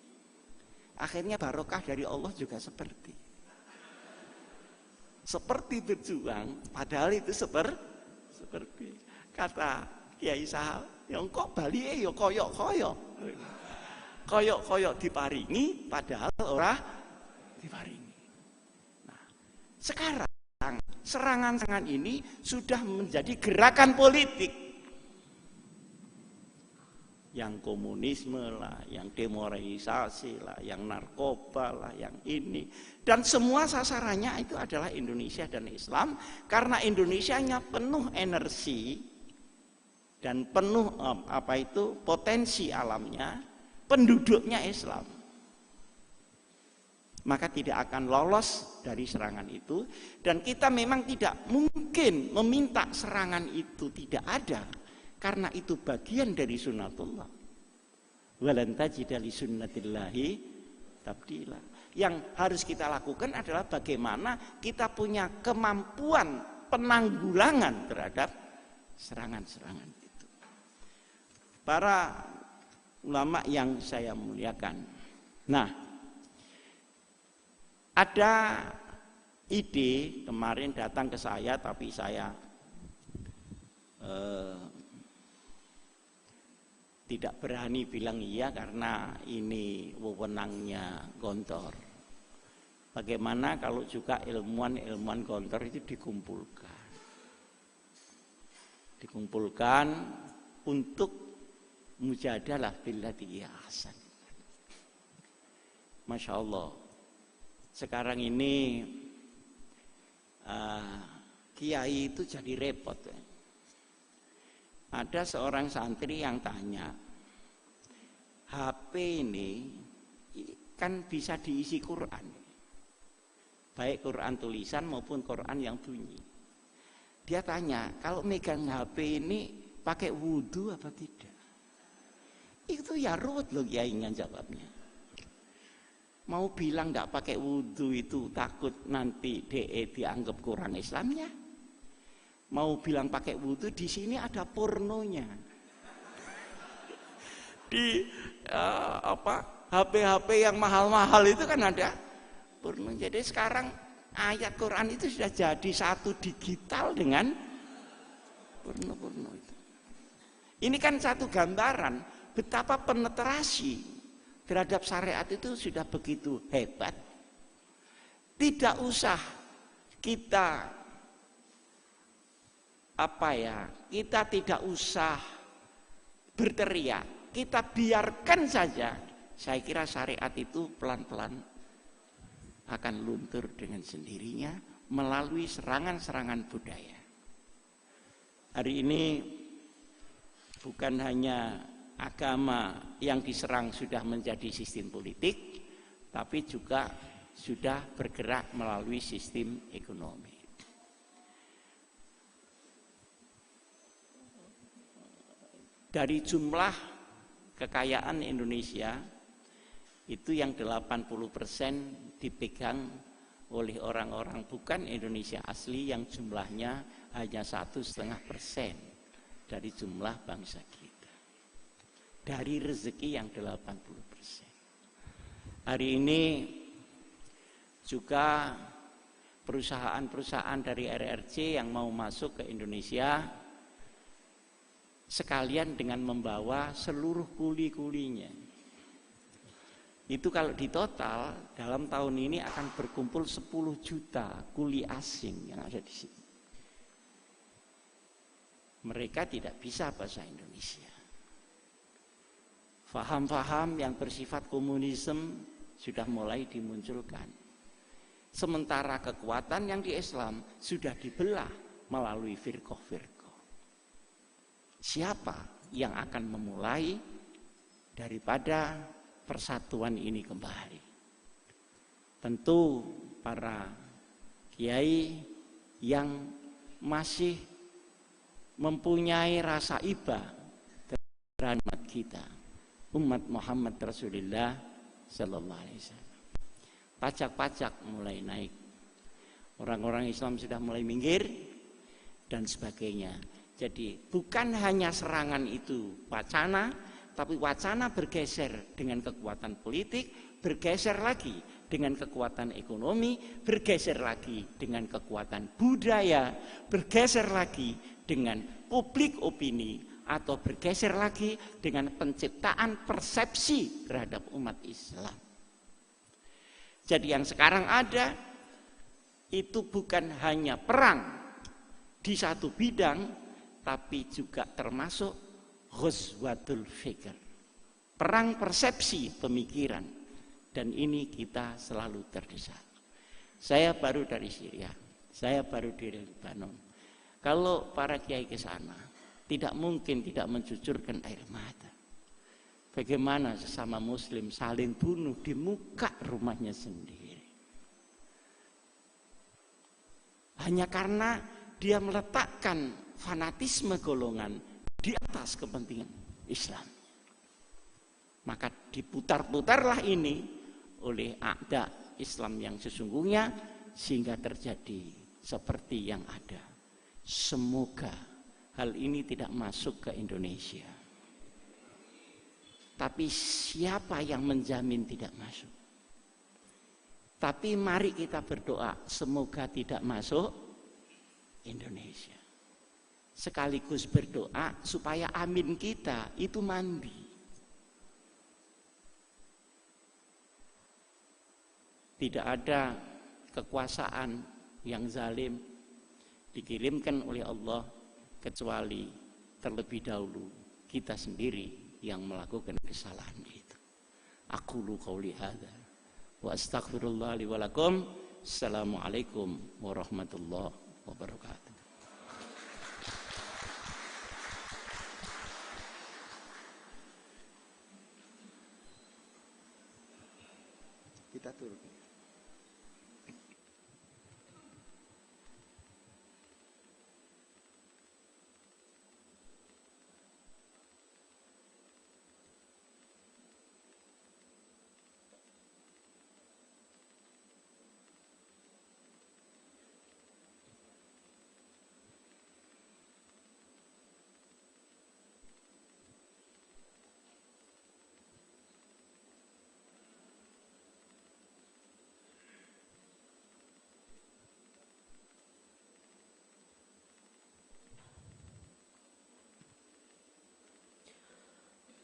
Akhirnya barokah dari Allah juga seperti. Seperti berjuang, padahal itu seperti. Kata Kiai Sahal, yang kok Bali ya koyok-koyok. Koyok-koyok diparingi, padahal ora diparingi. Nah, sekarang serangan-serangan ini sudah menjadi gerakan politik. Yang komunisme lah, yang demoralisasi lah, yang narkoba lah, yang ini. Dan semua sasarannya itu adalah Indonesia dan Islam. Karena Indonesianya penuh energi dan penuh potensi alamnya, penduduknya Islam. Maka tidak akan lolos dari serangan itu. Dan kita memang tidak mungkin meminta serangan itu tidak ada, karena itu bagian dari sunnatullah. Walan tajida li sunnatillahi tabdila. Yang harus kita lakukan adalah bagaimana kita punya kemampuan penanggulangan terhadap serangan-serangan itu. Para ulama yang saya muliakan. Nah, ada ide kemarin datang ke saya, tapi saya tidak berani bilang iya karena ini wewenangnya Gontor. Bagaimana kalau juga ilmuwan-ilmuwan Gontor itu dikumpulkan untuk mujadalah billati ahsan. Masya Allah. Sekarang ini kiai itu jadi repot. Ada seorang santri yang tanya, HP ini kan bisa diisi Quran, baik Quran tulisan maupun Quran yang bunyi. Dia tanya, kalau megang HP ini pakai wudhu apa tidak? Itu ya ruwet loh kiainya jawabnya. Mau bilang nggak pakai wudhu itu takut nanti DE dianggap kurang Islamnya. Mau bilang pakai wudhu, di sini ada pornonya. Di HP-HP yang mahal-mahal itu kan ada porno. Jadi sekarang ayat Quran itu sudah jadi satu digital dengan porno-porno itu. Ini kan satu gambaran betapa penetrasi terhadap syariat itu sudah begitu hebat. Tidak usah kita kita tidak usah berteriak, kita biarkan saja. Saya kira syariat itu pelan-pelan akan luntur dengan sendirinya melalui serangan-serangan budaya. Hari ini bukan hanya agama yang diserang sudah menjadi sistem politik, tapi juga sudah bergerak melalui sistem ekonomi. Dari jumlah kekayaan Indonesia Itu yang 80% dipegang oleh orang-orang bukan Indonesia asli yang jumlahnya hanya 1,5% dari jumlah bangsa kita. Dari rezeki yang 80%. Hari ini juga perusahaan-perusahaan dari RRC yang mau masuk ke Indonesia sekalian dengan membawa seluruh kuli-kulinya. Itu kalau ditotal dalam tahun ini akan berkumpul 10 juta kuli asing yang ada di sini. Mereka tidak bisa bahasa Indonesia. Faham-faham yang bersifat komunisme sudah mulai dimunculkan. Sementara kekuatan yang di Islam sudah dibelah melalui firqah-firqah. Siapa yang akan memulai daripada persatuan ini kembali? Tentu para kiai yang masih mempunyai rasa iba terhadap kita, umat Muhammad Rasulullah Sallallahu Alaihi Wasallam. Pajak-pajak mulai naik, orang-orang Islam sudah mulai minggir dan sebagainya. Jadi bukan hanya serangan itu wacana, tapi wacana bergeser dengan kekuatan politik, bergeser lagi dengan kekuatan ekonomi, bergeser lagi dengan kekuatan budaya, bergeser lagi dengan publik opini, atau bergeser lagi dengan penciptaan persepsi terhadap umat Islam. Jadi yang sekarang ada itu bukan hanya perang di satu bidang, tapi juga termasuk ghazwatul fikr, perang persepsi pemikiran, dan ini kita selalu terdesak. Saya baru dari Syria, saya baru dari Lebanon. Kalau para kiai ke sana, tidak mungkin tidak mencucurkan air mata. Bagaimana sesama muslim saling bunuh di muka rumahnya sendiri. Hanya karena dia meletakkan fanatisme golongan di atas kepentingan Islam. Maka diputar-putarlah ini oleh a'da Islam yang sesungguhnya sehingga terjadi seperti yang ada. Semoga hal ini tidak masuk ke Indonesia. Tapi siapa yang menjamin tidak masuk? Tapi mari kita berdoa semoga tidak masuk Indonesia. Sekaligus berdoa supaya amin kita itu mandi. Tidak ada kekuasaan yang zalim dikirimkan oleh Allah kecuali terlebih dahulu kita sendiri yang melakukan kesalahan itu. Aqulu qauli hadza wa astaghfirullah li wa lakum. Assalamualaikum warahmatullahi wabarakatuh. Kita turun.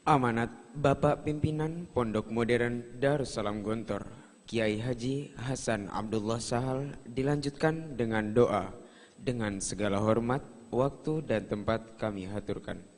Amanat Bapak Pimpinan Pondok Modern Darussalam Gontor, Kiai Haji Hasan Abdullah Sahal dilanjutkan dengan doa. Dengan segala hormat, waktu dan tempat kami haturkan.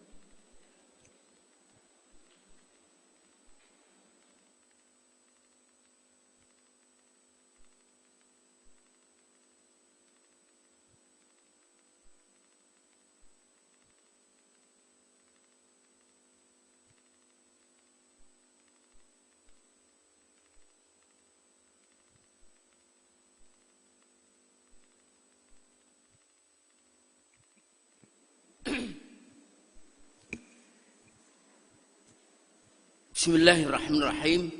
Bismillahirrahmanirrahim.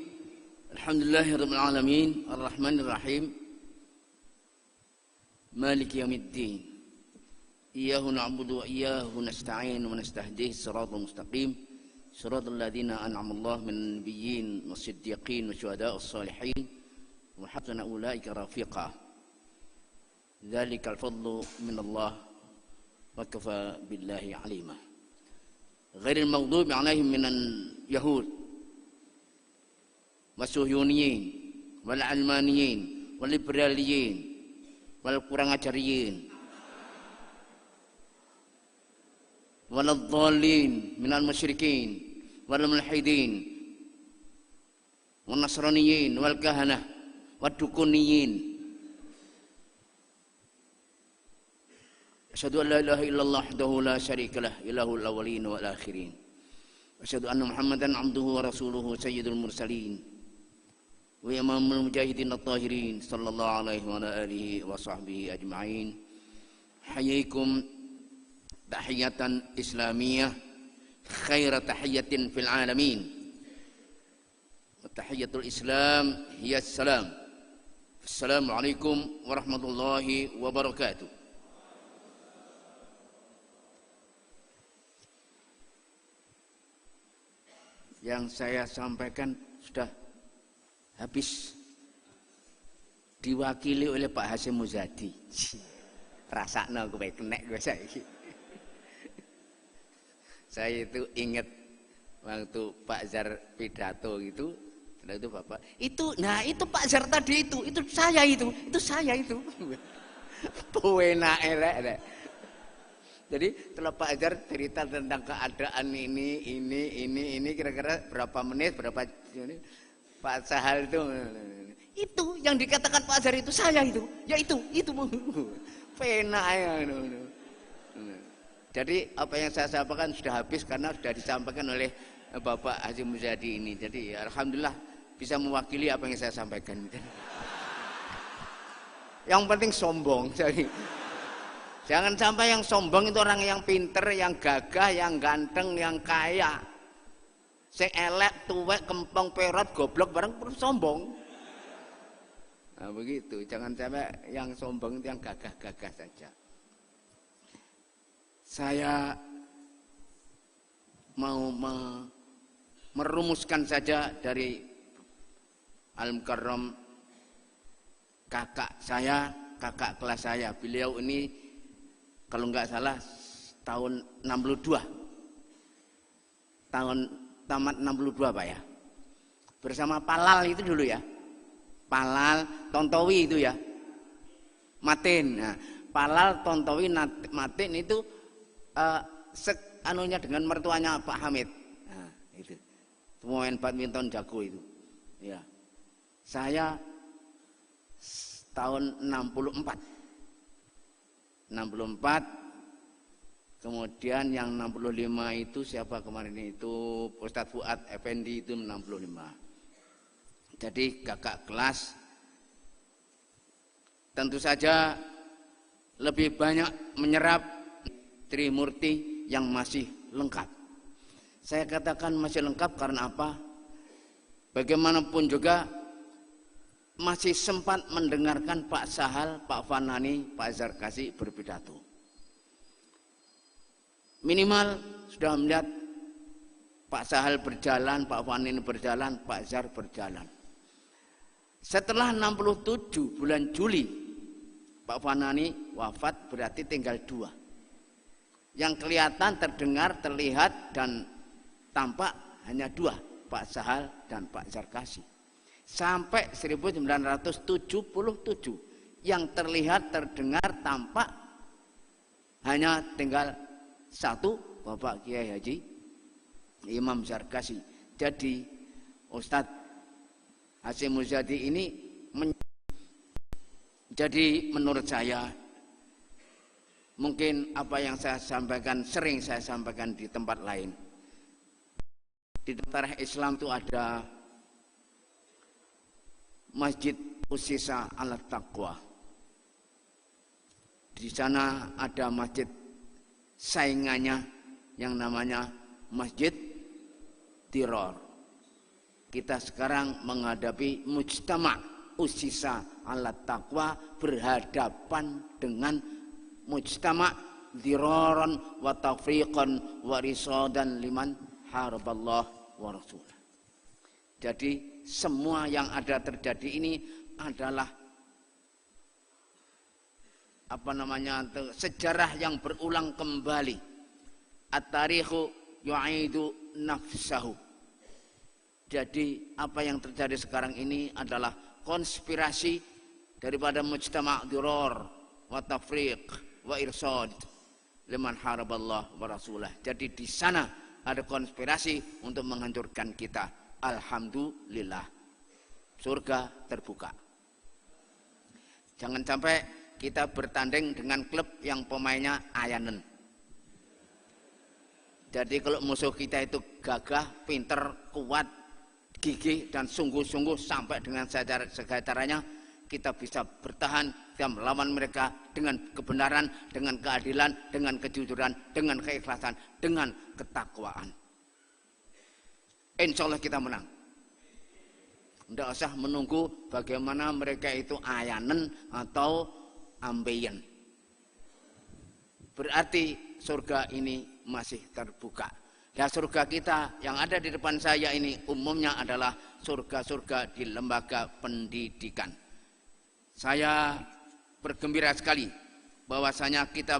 Alhamdulillahirabbil alamin, arrahmanir rahim, maliki yaumiddin. Iyyahu na'budu wa iyyahu nasta'in wa nastahdihi siratal mustaqim, siratal ladzina an'ama Allahu minal nabiyyin was-siddiqin wasyuhadaa'is shalihin wa hasuna ulaika rafiqa. Dzalikal fadlu minallah wa kafa billahi alima. Ghairil maghdubi 'alaihim minal yahud wasuhyuniyin wal almaniyin wal liberaliyin wal kurang ajariyin wal dhalin minal musyrikin wal mulhidin wal nasraniyin wal kahanah wad dukuniyin. Asyhadu an la ilaha illallah wahdahu la syarikalah ilahul awwalin wal akhirin. Asyhadu anna Muhammadan abduhu wa rasuluhu sayyidul mursalin wa imamul mujahidin at-tahirin sallallahu alaihi wa alihi wa sahbihi ajma'in. Hayyikum tahiyatan islamiyah khaira tahiyatin fil alamin. Wa tahiyatul islam hiya salam. Assalamualaikum warahmatullahi wabarakatuh. Yang saya sampaikan sudah habis diwakili oleh Pak Hasyim Muzadi. Rasakno kowe kenek gue saiki. Saya itu ingat waktu Pak Zar pidato gitu, setelah itu Bapak, itu Pak Zar tadi itu saya itu Penak elek. Jadi setelah Pak Zar cerita tentang keadaan ini kira-kira berapa menit, berapa ini, Pak Sahal itu yang dikatakan Pak Zar itu saya itu, ya itu penak ya. Jadi apa yang saya sampaikan sudah habis karena sudah disampaikan oleh Bapak Hasyim Muzadi ini. Jadi alhamdulillah bisa mewakili apa yang saya sampaikan. Yang penting sombong. Jangan sampai yang sombong itu orang yang pinter, yang gagah, yang ganteng, yang kaya. Sing elek, tuwek, kempong, perot, goblok bareng sombong. Nah begitu, jangan sampai yang sombong itu yang gagah-gagah saja. Saya mau merumuskan saja dari Al-Mukarram kakak kelas saya. Beliau ini kalau nggak salah tahun 62. Tahun tamat 62 Pak ya. Bersama Palal itu dulu ya. Palal, Tontowi itu ya. Matin. Nah, Palal, Tontowi, Matin itu anunya dengan mertuanya Pak Hamid. Nah, itu. Pemain badminton jago itu. Ya. Saya tahun 64. Kemudian yang 65 itu siapa kemarin itu Ustadz Fuad Effendi itu 65. Jadi kakak kelas tentu saja lebih banyak menyerap Trimurti yang masih lengkap. Saya katakan masih lengkap karena apa? Bagaimanapun juga masih sempat mendengarkan Pak Sahal, Pak Fanani, Pak Zarkasi berpidato. Minimal sudah melihat Pak Sahal berjalan, Pak Fanani berjalan, Pak Zar berjalan. Setelah 67 bulan Juli, Pak Fanani wafat, berarti tinggal 2. Yang kelihatan, terdengar, terlihat, dan tampak hanya 2, Pak Sahal dan Pak Zarkasi. Sampai 1977 yang terlihat, terdengar, tampak hanya tinggal 1, Bapak Kiai Haji Imam Zarkasi. Jadi Ustadz Hasyim Muzadi ini jadi menurut saya mungkin apa yang saya sampaikan sering saya sampaikan di tempat lain. Di tarikh Islam itu ada Masjid Usisa ala Taqwa. Di sana ada masjid saingannya yang namanya Masjid Tiror. Kita sekarang menghadapi mujtama' usisa ala taqwa, berhadapan dengan mujtama' dhiraran wa tafriqan wa risadan liman haraballah wa rasulah. Jadi semua yang ada terjadi ini adalah sejarah yang berulang kembali. At-tarikhu yu'idu nafsahu. Jadi apa yang terjadi sekarang ini adalah konspirasi daripada mujtama' dhirar wa tafriq wa irsad liman haraballah wa rasulah. Jadi di sana ada konspirasi untuk menghancurkan kita. Alhamdulillah, surga terbuka. Jangan sampai kita bertanding dengan klub yang pemainnya ayanen. Jadi kalau musuh kita itu gagah, pinter, kuat, gigih dan sungguh-sungguh sampai dengan segala caranya, kita bisa bertahan dan melawan mereka dengan kebenaran, dengan keadilan, dengan kejujuran, dengan keikhlasan, dengan ketakwaan. Insya Allah kita menang. Tidak usah menunggu bagaimana mereka itu ayanen atau ambeien. Berarti surga ini masih terbuka. Ya, surga kita yang ada di depan saya ini umumnya adalah surga-surga di lembaga pendidikan. Saya bergembira sekali bahwasanya kita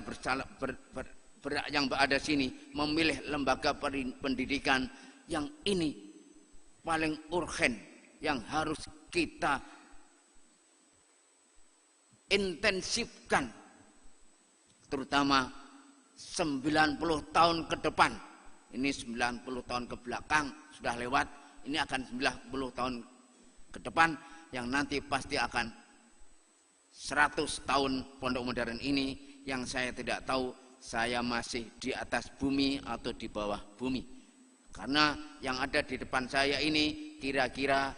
yang berada sini memilih lembaga pendidikan yang ini paling urgen, yang harus kita intensifkan, terutama 90 tahun ke depan. Ini 90 tahun ke belakang sudah lewat, ini akan 90 tahun ke depan yang nanti pasti akan 100 tahun pondok modern ini, yang saya tidak tahu saya masih di atas bumi atau di bawah bumi. Karena yang ada di depan saya ini kira-kira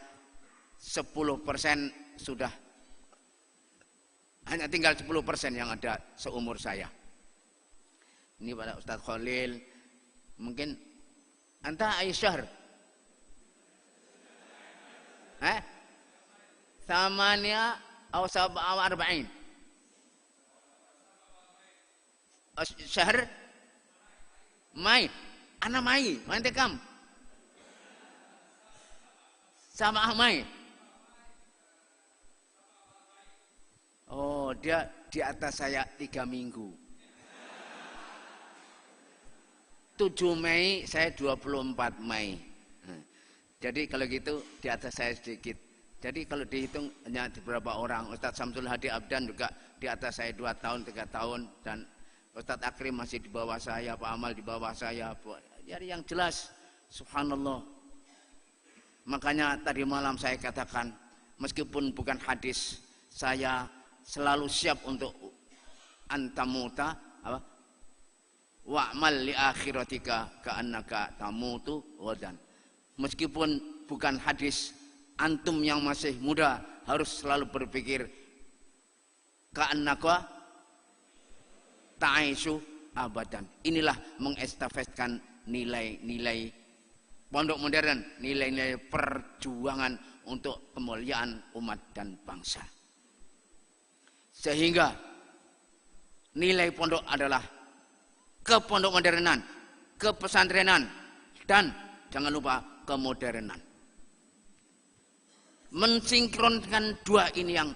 10% sudah, hanya tinggal 10% yang ada seumur saya. Ini pada Ustadz Khalil, mungkin anta Aisyah, Thamania atau 47 syahr Mai, ana Mai, nanti kam sama Mai. Oh, dia di atas saya 3 minggu. 7 Mei, saya 24 Mei. Jadi kalau gitu di atas saya sedikit. Jadi kalau dihitung hanya beberapa orang. Ustadz Samsul Hadi Abdan juga di atas saya 2 tahun, 3 tahun. Dan Ustadz Akrim masih di bawah saya, Pak Amal di bawah saya. Jadi yang jelas, subhanallah. Makanya tadi malam saya katakan, meskipun bukan hadis, saya selalu siap untuk antamuta, wa'mal li akhiratika ka'annaka tamutu ghadan. Meskipun bukan hadis, antum yang masih muda harus selalu berpikir ka'annaka ta'aishu abadan. Inilah mengestafetkan nilai-nilai pondok modern, nilai-nilai perjuangan untuk kemuliaan umat dan bangsa. Sehingga nilai pondok adalah kepondok modernan, kepesantrenan, dan jangan lupa kemodernan. Mensinkronkan dua ini yang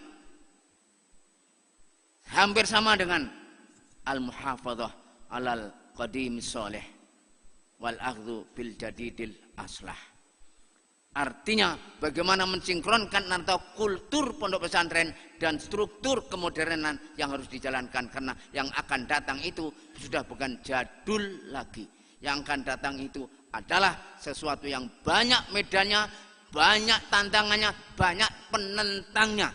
hampir sama dengan al-muhafadzah alal qadim soleh wal akhdhu bil jadidil aslah. Artinya bagaimana mensinkronkan antara kultur pondok pesantren dan struktur kemodernan yang harus dijalankan, karena yang akan datang itu sudah bukan jadul lagi. Yang akan datang itu adalah sesuatu yang banyak medannya, banyak tantangannya, banyak penentangnya.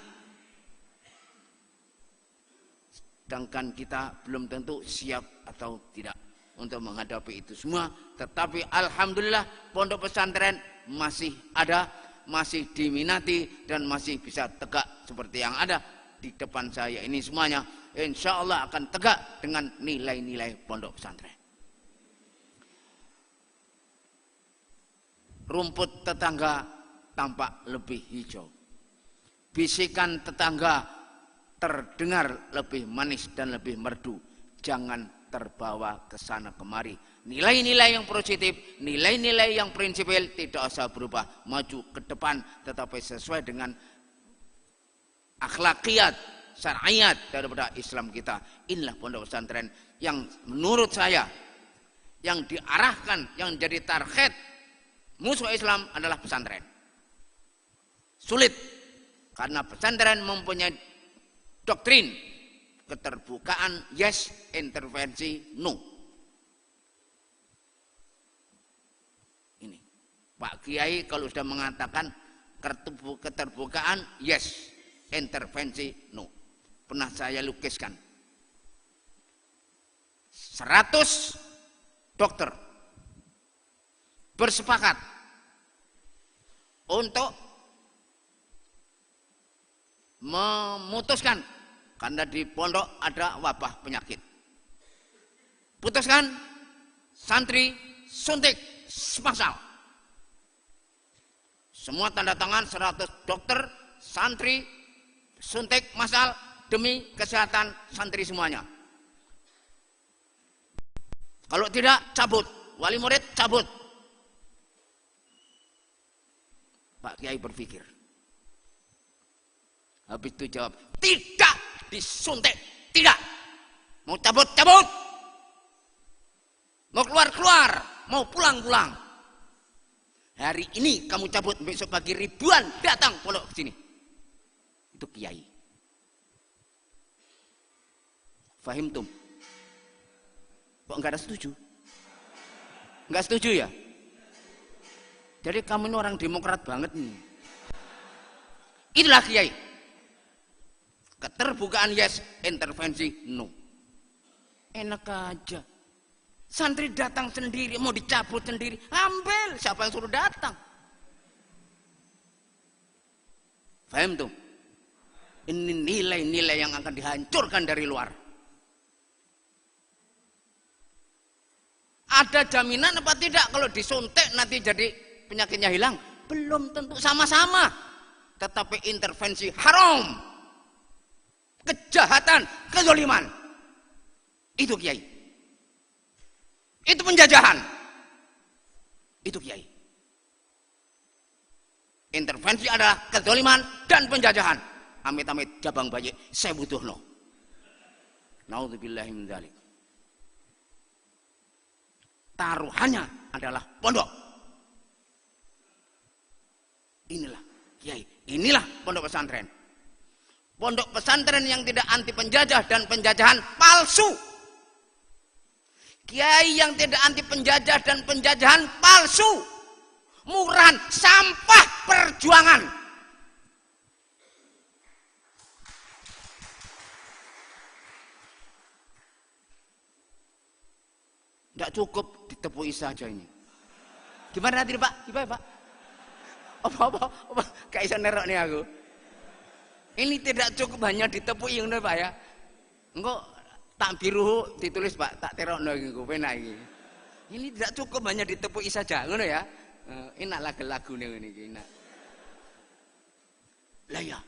Sedangkan kita belum tentu siap atau tidak untuk menghadapi itu semua. Tetapi alhamdulillah pondok pesantren masih ada, masih diminati, dan masih bisa tegak seperti yang ada di depan saya ini semuanya. Insya Allah akan tegak dengan nilai-nilai pondok pesantren. Rumput tetangga tampak lebih hijau. Bisikan tetangga terdengar lebih manis dan lebih merdu. Jangan terbawa ke sana kemari. Nilai-nilai yang positif, nilai-nilai yang prinsipil tidak usah berubah. Maju ke depan tetapi sesuai dengan akhlakiyat, syariat daripada Islam kita. Inilah pondok pesantren yang menurut saya yang diarahkan, yang jadi target musuh Islam adalah pesantren. Sulit karena pesantren mempunyai doktrin keterbukaan yes, intervensi no. Ini Pak Kiai kalau sudah mengatakan keterbukaan yes, intervensi no. Pernah saya lukiskan 100 dokter bersepakat untuk memutuskan karena di pondok ada wabah penyakit. Putuskan santri suntik massal. Semua tanda tangan 100 dokter santri suntik massal demi kesehatan santri semuanya. Kalau tidak cabut, wali murid cabut. Pak Kiai berpikir. Habis itu jawab, tidak disuntik, tidak. Mau cabut, cabut. Mau keluar, keluar. Mau pulang, pulang. Hari ini kamu cabut, besok pagi ribuan datang pondok ke sini. Itu Kiai. Fahimtum? Kok enggak ada setuju? Enggak setuju ya? Jadi kamu ini orang demokrat banget nih. Inilah Kiai. Keterbukaan yes, intervensi no. Enak aja. Santri datang sendiri, mau dicabut sendiri, ambil. Siapa yang suruh datang? Paham tuh? Ini nilai-nilai yang akan dihancurkan dari luar. Ada jaminan apa tidak kalau disuntik nanti jadi penyakitnya hilang? Belum tentu, sama-sama. Tetapi intervensi haram. Kejahatan, kezaliman. Itu Kiai. Itu penjajahan. Itu Kiai. Intervensi adalah kezaliman dan penjajahan. Amit-amit jabang bayi, saya butuh no. Naudzubillahi min dzalik. Taruhannya adalah pondok. Inilah Kiai, inilah pondok pesantren. Pondok pesantren yang tidak anti penjajah dan penjajahan palsu. Kiai yang tidak anti penjajah dan penjajahan palsu. Murahan, sampah perjuangan. Tidak cukup ditepui saja ini. Gimana tadi Pak? Gimana Pak? Apa? Kayak bisa nerok nih aku. Ini tidak cukup hanya ditepui ngono Pak ya. Engko tak biru ditulis Pak, tak terokno iki engko penak iki. Ini tidak cukup hanya ditepui saja, ngono ya. Enak lagu-lagu ngene iki, enak. Lah ya.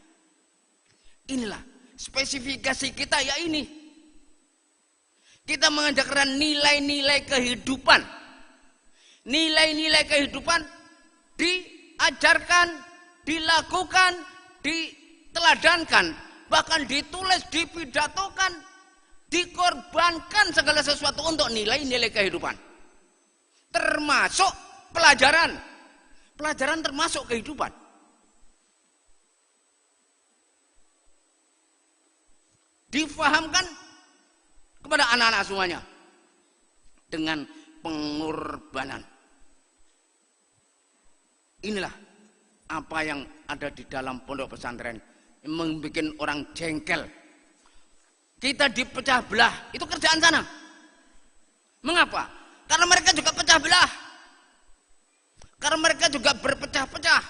Inilah spesifikasi kita ya ini. Kita mengajarkan nilai-nilai kehidupan. Nilai-nilai kehidupan diajarkan, dilakukan, diteladankan, bahkan ditulis, dipidatokan, dikorbankan segala sesuatu untuk nilai-nilai kehidupan. Termasuk pelajaran. Pelajaran termasuk kehidupan. Difahamkan kepada anak-anak semuanya dengan pengorbanan. Inilah apa yang ada di dalam pondok pesantren yang membuat orang jengkel. Kita dipecah belah, itu kerjaan sana. Mengapa? Karena mereka juga pecah belah. Karena mereka juga berpecah-pecah.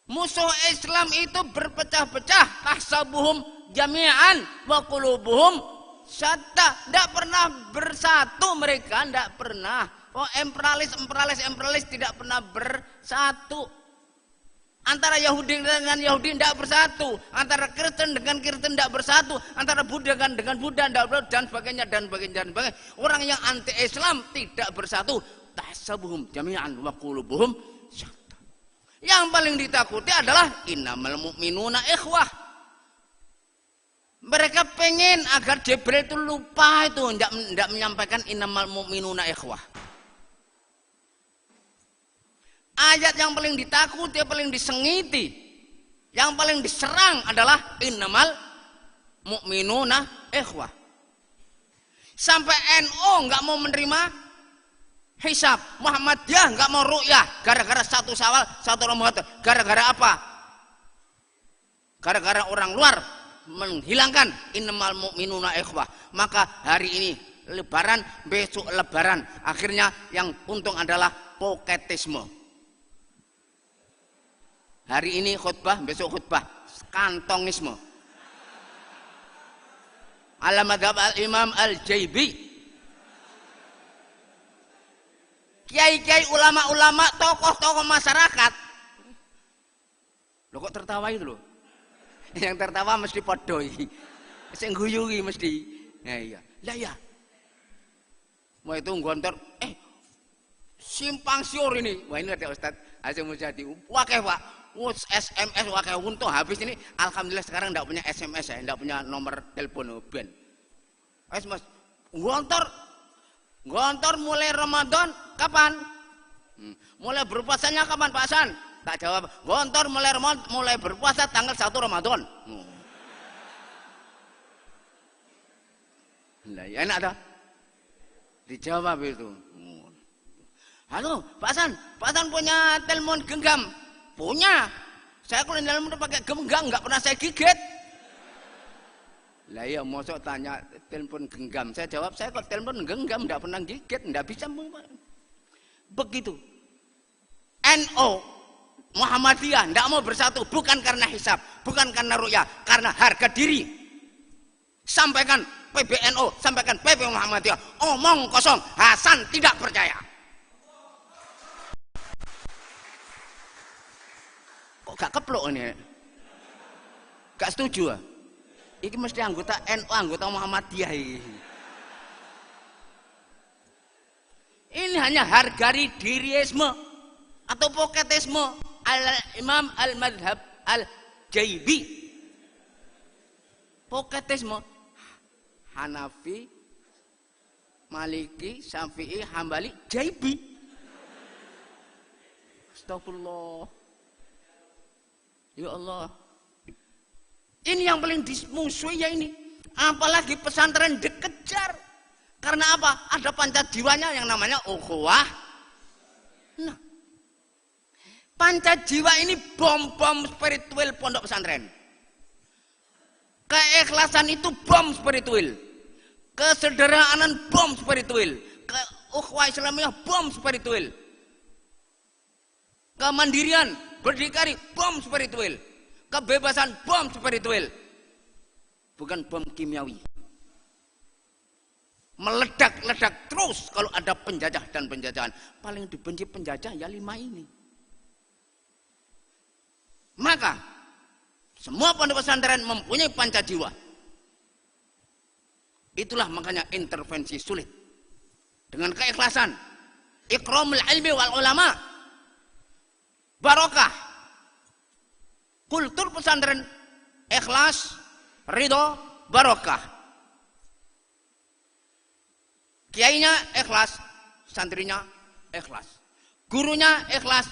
Musuh Islam itu berpecah-pecah. Tahsabuhum jami'an wa qulubuhum syatta. Tidak pernah bersatu mereka, tidak pernah. Oh, imperialis tidak pernah bersatu. Antara Yahudi dengan Yahudi tidak bersatu, antara Kristen dengan Kristen tidak bersatu, antara Buddha dengan Buddha tidak bersatu, dan sebagainya dan sebagainya. Orang yang anti Islam tidak bersatu. Tahsabuhum jami'an wa qulubuhum syatta. Yang paling ditakuti adalah innamal mu'minuna ikhwah. Mereka pengen agar Jibril itu lupa itu, tidak menyampaikan innamal mu'minuna ikhwah. Ayat yang paling ditakuti, yang paling disengiti, yang paling diserang adalah innamal mu'minuna ikhwah. Sampai NU nggak mau menerima hisab, Muhammadiyah nggak mau ru'yah, gara-gara satu Syawal, satu Ramadan. Gara-gara apa? Gara-gara orang luar menghilangkan innamal mu'minuna ikhwah. Maka hari ini Lebaran, besok Lebaran, akhirnya yang untung adalah poketisme. Hari ini khutbah, besok khutbah kantongisme. Ala madhab al-imam al-Jaibi. Kiai-kiai, ulama-ulama, tokoh-tokoh masyarakat. Loh kok tertawa itu loh? Yang tertawa mesti podoi. Sing guyugi mesti. Nah iya. Lah ya. Mau itu ngontor, simpang siur ini. Wah ini ada Ustaz Hasyim Mujadi. Wakeh Pak. SMS wakai untung habis ini. Alhamdulillah sekarang enggak punya SMS ya, enggak punya nomor telepon ben. Mas, gontor mulai Ramadan kapan? Mulai berpuasanya kapan Pak Hasan? Tak jawab. Gontor mulai berpuasa tanggal 1 Ramadan. Lah ya enak dah. Dijawab itu. Halo, Pak Hasan punya telepon genggam? Punya. Saya kalau di dalam pakai genggam nggak pernah saya gigit. Lah ya mosok tanya telepon genggam. Saya jawab, saya kalau telepon genggam nggak pernah gigit, nggak bisa. Begitu. NU Muhammadiyah nggak mau bersatu bukan karena hisab, bukan karena ru'yah, karena harga diri. Sampaikan PBNU, sampaikan PP Muhammadiyah. Omong kosong, Hasan tidak percaya. Kok gak keplok ini? Gak setuju ah? Ini mesti anggota NU, anggota Muhammadiyah ini. Ini hanya harga diriisme atau poketisme al-imam al-madhab al-Jaibi. Poketisme Hanafi, Maliki, Syafi'i, Hambali, Jaibi. Astagfirullah. Ya Allah. Ini yang paling dimusuhi ya ini. Apalagi pesantren dikejar. Karena apa? Ada pancajiwanya yang namanya ukhuwah. Nah, pancajiwa ini bom spiritual pondok pesantren. Keikhlasan itu bom spiritual. Kesederhanaan bom spiritual. Ukhuwah Islamiyah bom spiritual. Kemandirian berdikari bom spiritual, kebebasan bom spiritual, bukan bom kimiawi. Meledak-ledak terus kalau ada penjajah dan penjajahan. Paling dibenci penjajah ya 5 ini. Maka semua pondok pesantren mempunyai pancajiwa. Itulah makanya intervensi sulit. Dengan keikhlasan, ikramul ilmi wal ulama, barokah. Kultur pesantren ikhlas, ridho, barokah. Kiainya ikhlas, santrinya ikhlas. Gurunya ikhlas,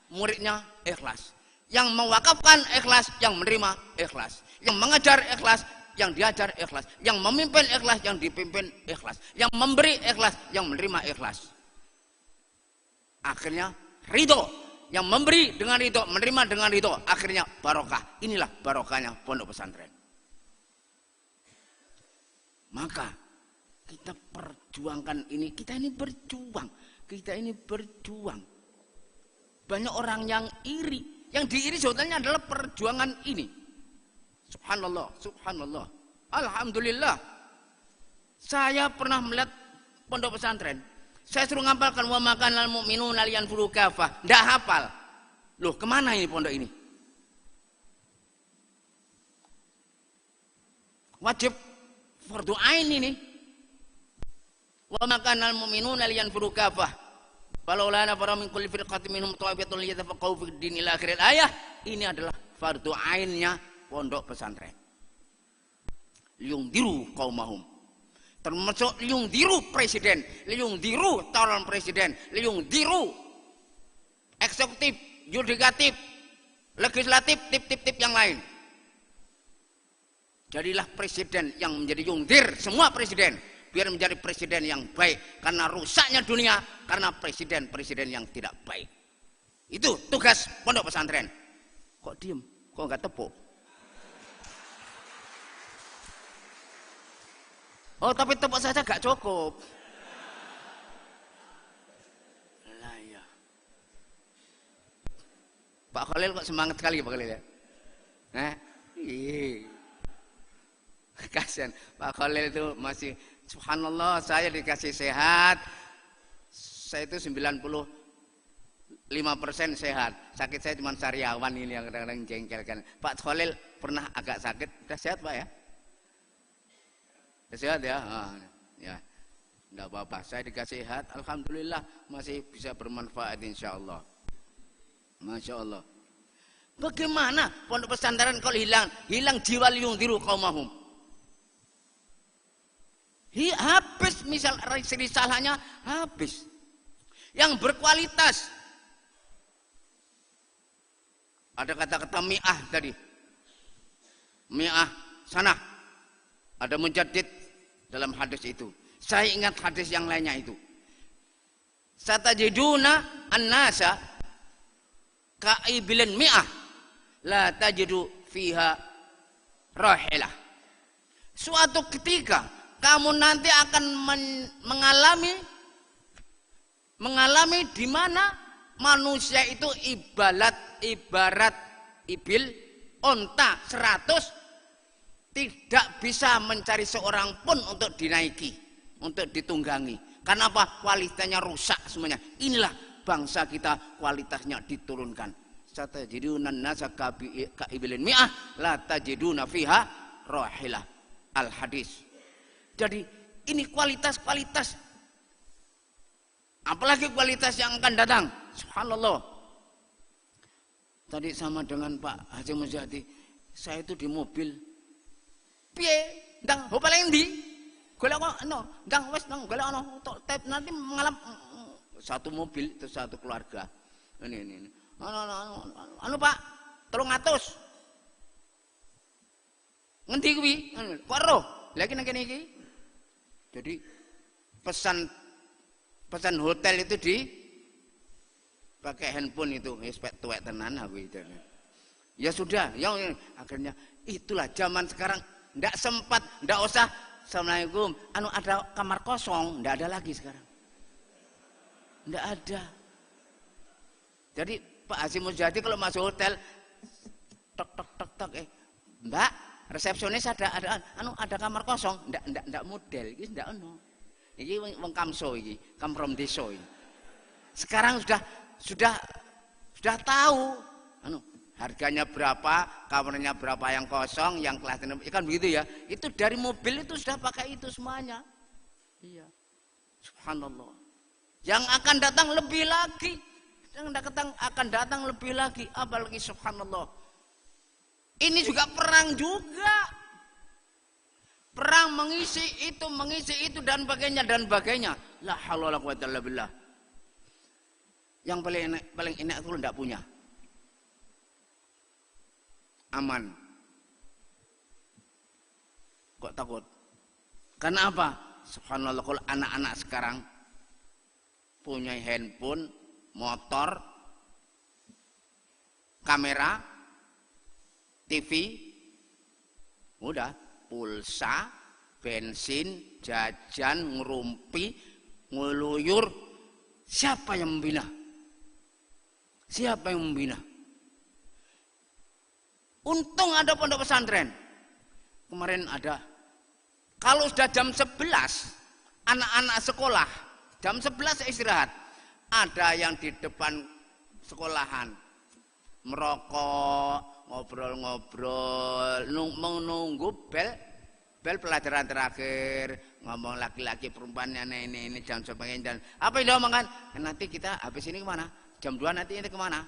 muridnya ikhlas. Yang mewakafkan ikhlas, yang menerima ikhlas. Yang mengajar ikhlas, yang diajar ikhlas. Yang memimpin ikhlas, yang dipimpin ikhlas. Yang memberi ikhlas, yang menerima ikhlas. Akhirnya ridho. Yang memberi dengan ridho, menerima dengan ridho, akhirnya barokah. Inilah barokahnya pondok pesantren. Maka kita perjuangkan ini, kita ini berjuang. Banyak orang yang iri. Yang diiri sebetulnya adalah perjuangan ini. Subhanallah, subhanallah. Alhamdulillah. Saya pernah melihat pondok pesantren. Saya suruh ngapalkan wa makanal mu'minuna liyanfiru kafah. Ndak hafal. Loh, kemana ini pondok ini? Wajib fardu ain ini. Wa makanal mu'minuna liyanfiru kafah. Falaula nafara min kulli firqatin minhum ta'ifatun liyatafaqahu fid din ila akhir ayah. Ini adalah fardu ainnya pondok pesantren. Liyungdiru qaumahum. Termasuk liyungdiru presiden, liyungdiru calon presiden, liyungdiru eksekutif, yudikatif, legislatif, tip yang lain. Jadilah presiden yang menjadi yungdir semua presiden, biar menjadi presiden yang baik, karena rusaknya dunia karena presiden yang tidak baik. Itu tugas pondok pesantren. Kok diem? Kok nggak tepuk? Oh, tapi tepuk saja gak cukup. Lah ya. Pak Khalil kok semangat sekali Pak Khalil ya? Kasihan Pak Khalil itu masih subhanallah, saya dikasih sehat. Saya itu 95% sehat. Sakit saya cuma sariawan ini yang kadang-kadang jengkelkan. Pak Khalil pernah agak sakit, udah sehat Pak ya? Sehat ya, ya, enggak apa-apa. Saya dikasih sehat, alhamdulillah masih bisa bermanfaat insya Allah. Masya Allah. Bagaimana pondok pesantren kalau hilang jiwa liyungdiru qaumahum? Habis misal risalahnya habis. Yang berkualitas. Ada kata-kata mi'ah tadi. Mi'ah sana. Ada mujaddid dalam hadis itu. Saya ingat hadis yang lainnya itu. Satajiduna an-nasa ka'ibilin mi'ah la tajidu fiha rahilah. Suatu ketika kamu nanti akan mengalami di mana manusia itu ibarat ibil onta 100 tidak bisa mencari seorang pun untuk dinaiki, untuk ditunggangi. Karena apa? Kualitasnya rusak semuanya. Inilah bangsa kita, kualitasnya diturunkan. Satajiduna an-nasa ka'ibilin mi'ah la tajiduna fiha rahilah. Al-hadis. Jadi ini kualitas-kualitas. Apalagi kualitas yang akan datang. Subhanallah. Tadi sama dengan Pak Haji Muzadi, saya itu di mobil. Piye? Ndang ho paling ndi? Golek ono, ndang wis nang golek ono nanti mengalami satu mobil itu satu keluarga. Ini. Anu Pak, 300. Ngendi kuwi? Kok roh? Lagi nang kene iki. Jadi pesan hotel itu di pakai handphone itu, spek tuwek tenan aku itu. Ya sudah, yang akhirnya itulah zaman sekarang. Ndak sempat, ndak usah. Assalamualaikum. Anu ada kamar kosong, ndak ada lagi sekarang. Ndak ada. Jadi Pak Haji Muzadi kalau masuk hotel, tok. Mbak, resepsionis ada kamar kosong, ndak model, iki ndak ono. Iki wong kamso iki, come from desa iki. Sekarang sudah tahu harganya berapa, kamarnya berapa yang kosong, yang kelas kan begitu ya. Itu dari mobil itu sudah pakai itu semuanya. Iya. Subhanallah. Yang akan datang lebih lagi. Yang akan datang lebih lagi, apalagi subhanallah. Ini juga perang juga. Perang mengisi itu dan bagainya. La haula wala quwwata illa billah. Yang paling enak aku enggak punya. Aman. Kok takut? Karena apa? Subhanallah, kalau anak-anak sekarang punya handphone, motor, kamera, TV, udah pulsa, bensin, jajan, ngerumpi, ngeluyur. Siapa yang membina? Siapa yang membina? Untung ada pondok pesantren. Kemarin ada. Kalau sudah jam 11, anak-anak sekolah Jam 11 istirahat. Ada yang di depan sekolahan merokok, ngobrol-ngobrol, menunggu bel pelajaran terakhir, ngomong laki-laki perempuannya ini jam sebagainya. Dan apa yang diomongkan? Nanti kita habis ini kemana? Jam 2 nanti ini kemana?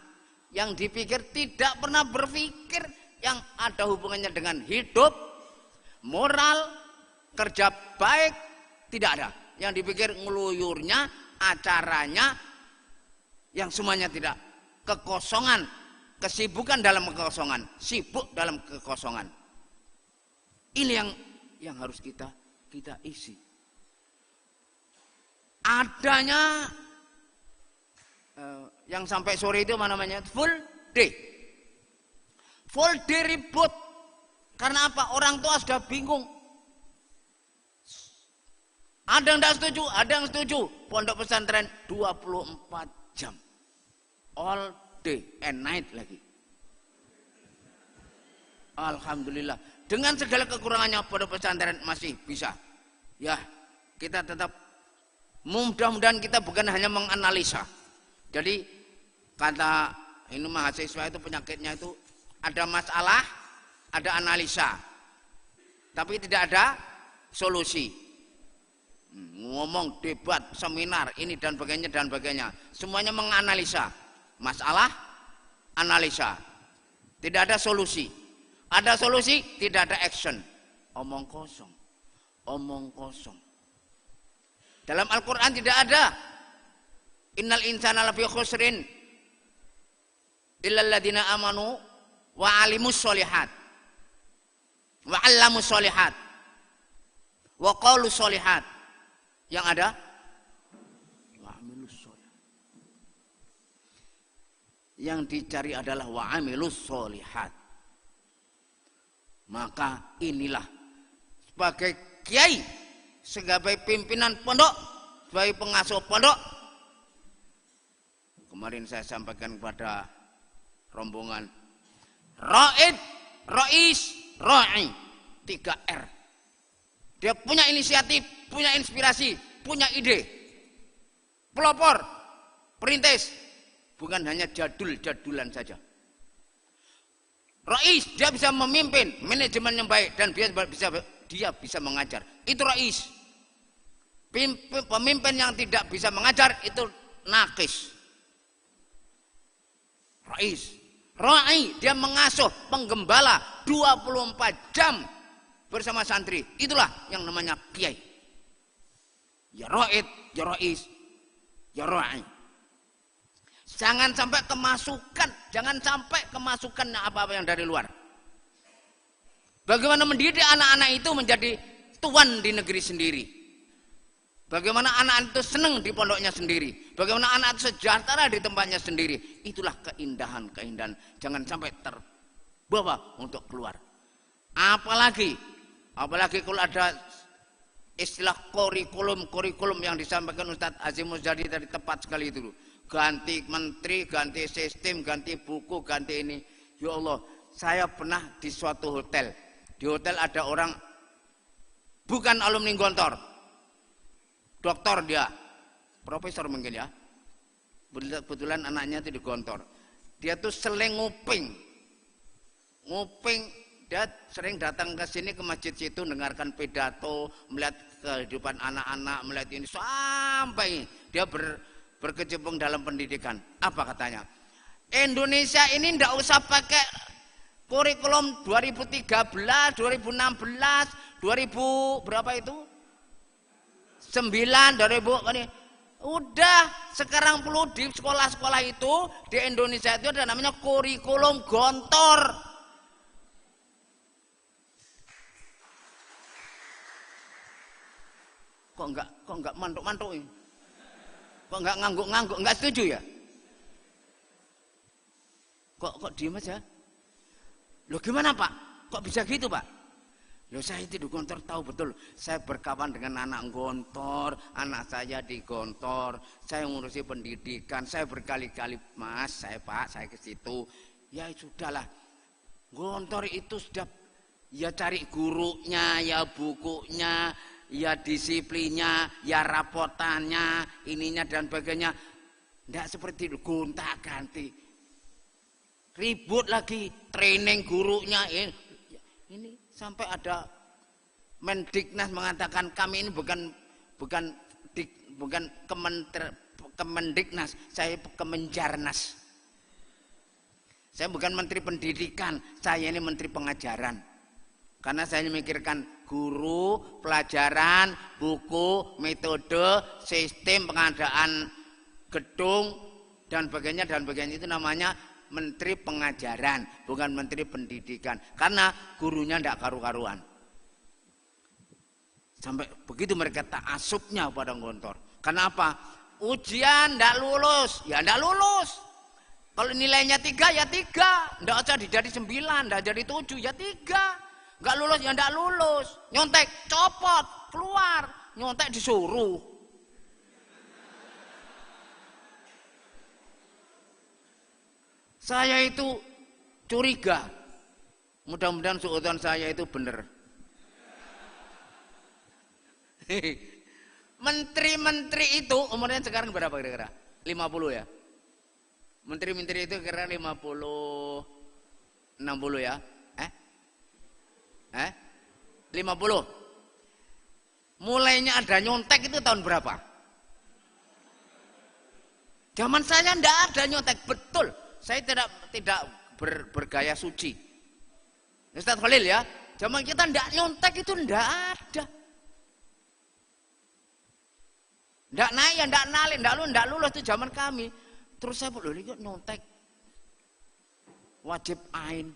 Yang dipikir tidak pernah berpikir yang ada hubungannya dengan hidup, moral, kerja baik, tidak ada. Yang dipikir ngeluyurnya, acaranya, yang semuanya tidak. Kekosongan, kesibukan dalam kekosongan, sibuk dalam kekosongan. Ini yang harus kita isi. Adanya yang sampai sore itu mana namanya? Full day. Full day ribut. Karena apa? Orang tua sudah bingung. Ada yang tidak setuju, ada yang setuju. Pondok pesantren 24 jam. All day and night lagi. Alhamdulillah. Dengan segala kekurangannya pondok pesantren masih bisa. Ya, kita tetap mudah-mudahan kita bukan hanya menganalisa. Jadi kata ini mahasiswa itu penyakitnya itu ada masalah, ada analisa. Tapi tidak ada solusi. Ngomong, debat, seminar, ini dan sebagainya. Semuanya menganalisa. Masalah, analisa. Tidak ada solusi. Ada solusi, tidak ada action. Omong kosong. Omong kosong. Dalam Al-Quran tidak ada. Innal insana lafi khusrin illal ladzina amanu wa alimus sholihat wa 'allamus sholihat wa qaulus sholihat. Yang ada wa amilus sholihat. Yang dicari adalah wa amilus sholihat. Maka inilah sebagai kiai, sebagai pimpinan pondok, sebagai pengasuh pondok. Kemarin saya sampaikan kepada rombongan Raid, Rais, Ra'i, 3R. Dia punya inisiatif, punya inspirasi, punya ide, pelopor, perintis, bukan hanya jadul-jadulan saja. Rais, dia bisa memimpin, manajemen yang baik, dan dia bisa mengajar. Itu Rais. Pemimpin yang tidak bisa mengajar itu nakis. Rais. Ra'i, dia mengasuh, penggembala 24 jam bersama santri. Itulah yang namanya kiai. Ya Raid, ya Rais, ya Ra'i. Jangan sampai kemasukan apa-apa yang dari luar. Bagaimana mendidik anak-anak itu menjadi tuan di negeri sendiri. Bagaimana anak itu senang di pondoknya sendiri. Bagaimana anak itu sejahtera di tempatnya sendiri. Itulah keindahan. Jangan sampai terbawa untuk keluar. Apalagi kalau ada istilah kurikulum yang disampaikan Ustadz Azim Muzadi tadi tepat sekali itu. Ganti menteri, ganti sistem, ganti buku, ganti ini. Ya Allah, saya pernah di suatu hotel. Di hotel ada orang bukan alumni Gontor, doktor dia, profesor mungkin ya. Kebetulan anaknya itu di Gontor. Dia tuh sering nguping. Dia sering datang ke sini ke masjid situ, dengarkan pidato, melihat kehidupan anak-anak, melihat ini sampai dia berkecimpung dalam pendidikan. Apa katanya? Indonesia ini ndak usah pakai kurikulum 2013, 2016, 2000 berapa itu? 9, 2000 ini. Udah, sekarang perlu di sekolah-sekolah itu di Indonesia itu ada namanya kurikulum Gontor. Kok enggak mantuk-mantuk ini? Kok enggak ngangguk-ngangguk, enggak setuju ya? Kok diem aja? Loh gimana Pak? Kok bisa gitu Pak? Loh saya itu di Gontor tahu betul. Saya berkawan dengan anak Gontor, anak saya di Gontor, saya ngurusi pendidikan, saya berkali-kali Mas, saya ke situ. Ya sudahlah. Gontor itu sudah ya cari gurunya, ya bukunya, ya disiplinnya, ya rapotannya, ininya dan sebagainya. Tidak seperti itu, gonta-ganti. Ribut lagi, training gurunya. Ini sampai ada Mendiknas mengatakan kami ini bukan Kemendiknas, saya Kemenjarnas. Saya bukan Menteri Pendidikan, saya ini Menteri Pengajaran. Karena saya memikirkan guru, pelajaran, buku, metode, sistem pengadaan gedung dan sebagainya itu namanya Menteri Pengajaran, bukan Menteri Pendidikan. Karena gurunya tidak karu-karuan. Sampai begitu mereka ta'asubnya pada Gontor. Kenapa? Ujian tidak lulus, ya tidak lulus. Kalau nilainya 3 ya 3, tidak usah jadi 9, tidak jadi 7 ya 3. Nggak lulus ya tidak lulus. Nyontek copot, keluar, nyontek disuruh. Saya itu curiga. Mudah-mudahan suudzon saya itu benar. Menteri-menteri itu umurnya sekarang berapa kira-kira? 50 ya? Menteri-menteri itu kira-kira 50, 60 ya? 50. Mulainya ada nyontek itu tahun berapa? Zaman saya enggak ada nyontek, betul. Saya tidak bergaya suci. Ustaz Khalil ya, zaman kita enggak nyontek itu enggak ada. Enggak naik, enggak nalin, enggak lulus itu zaman kami. Terus saya bilang, ini nyontek wajib ain.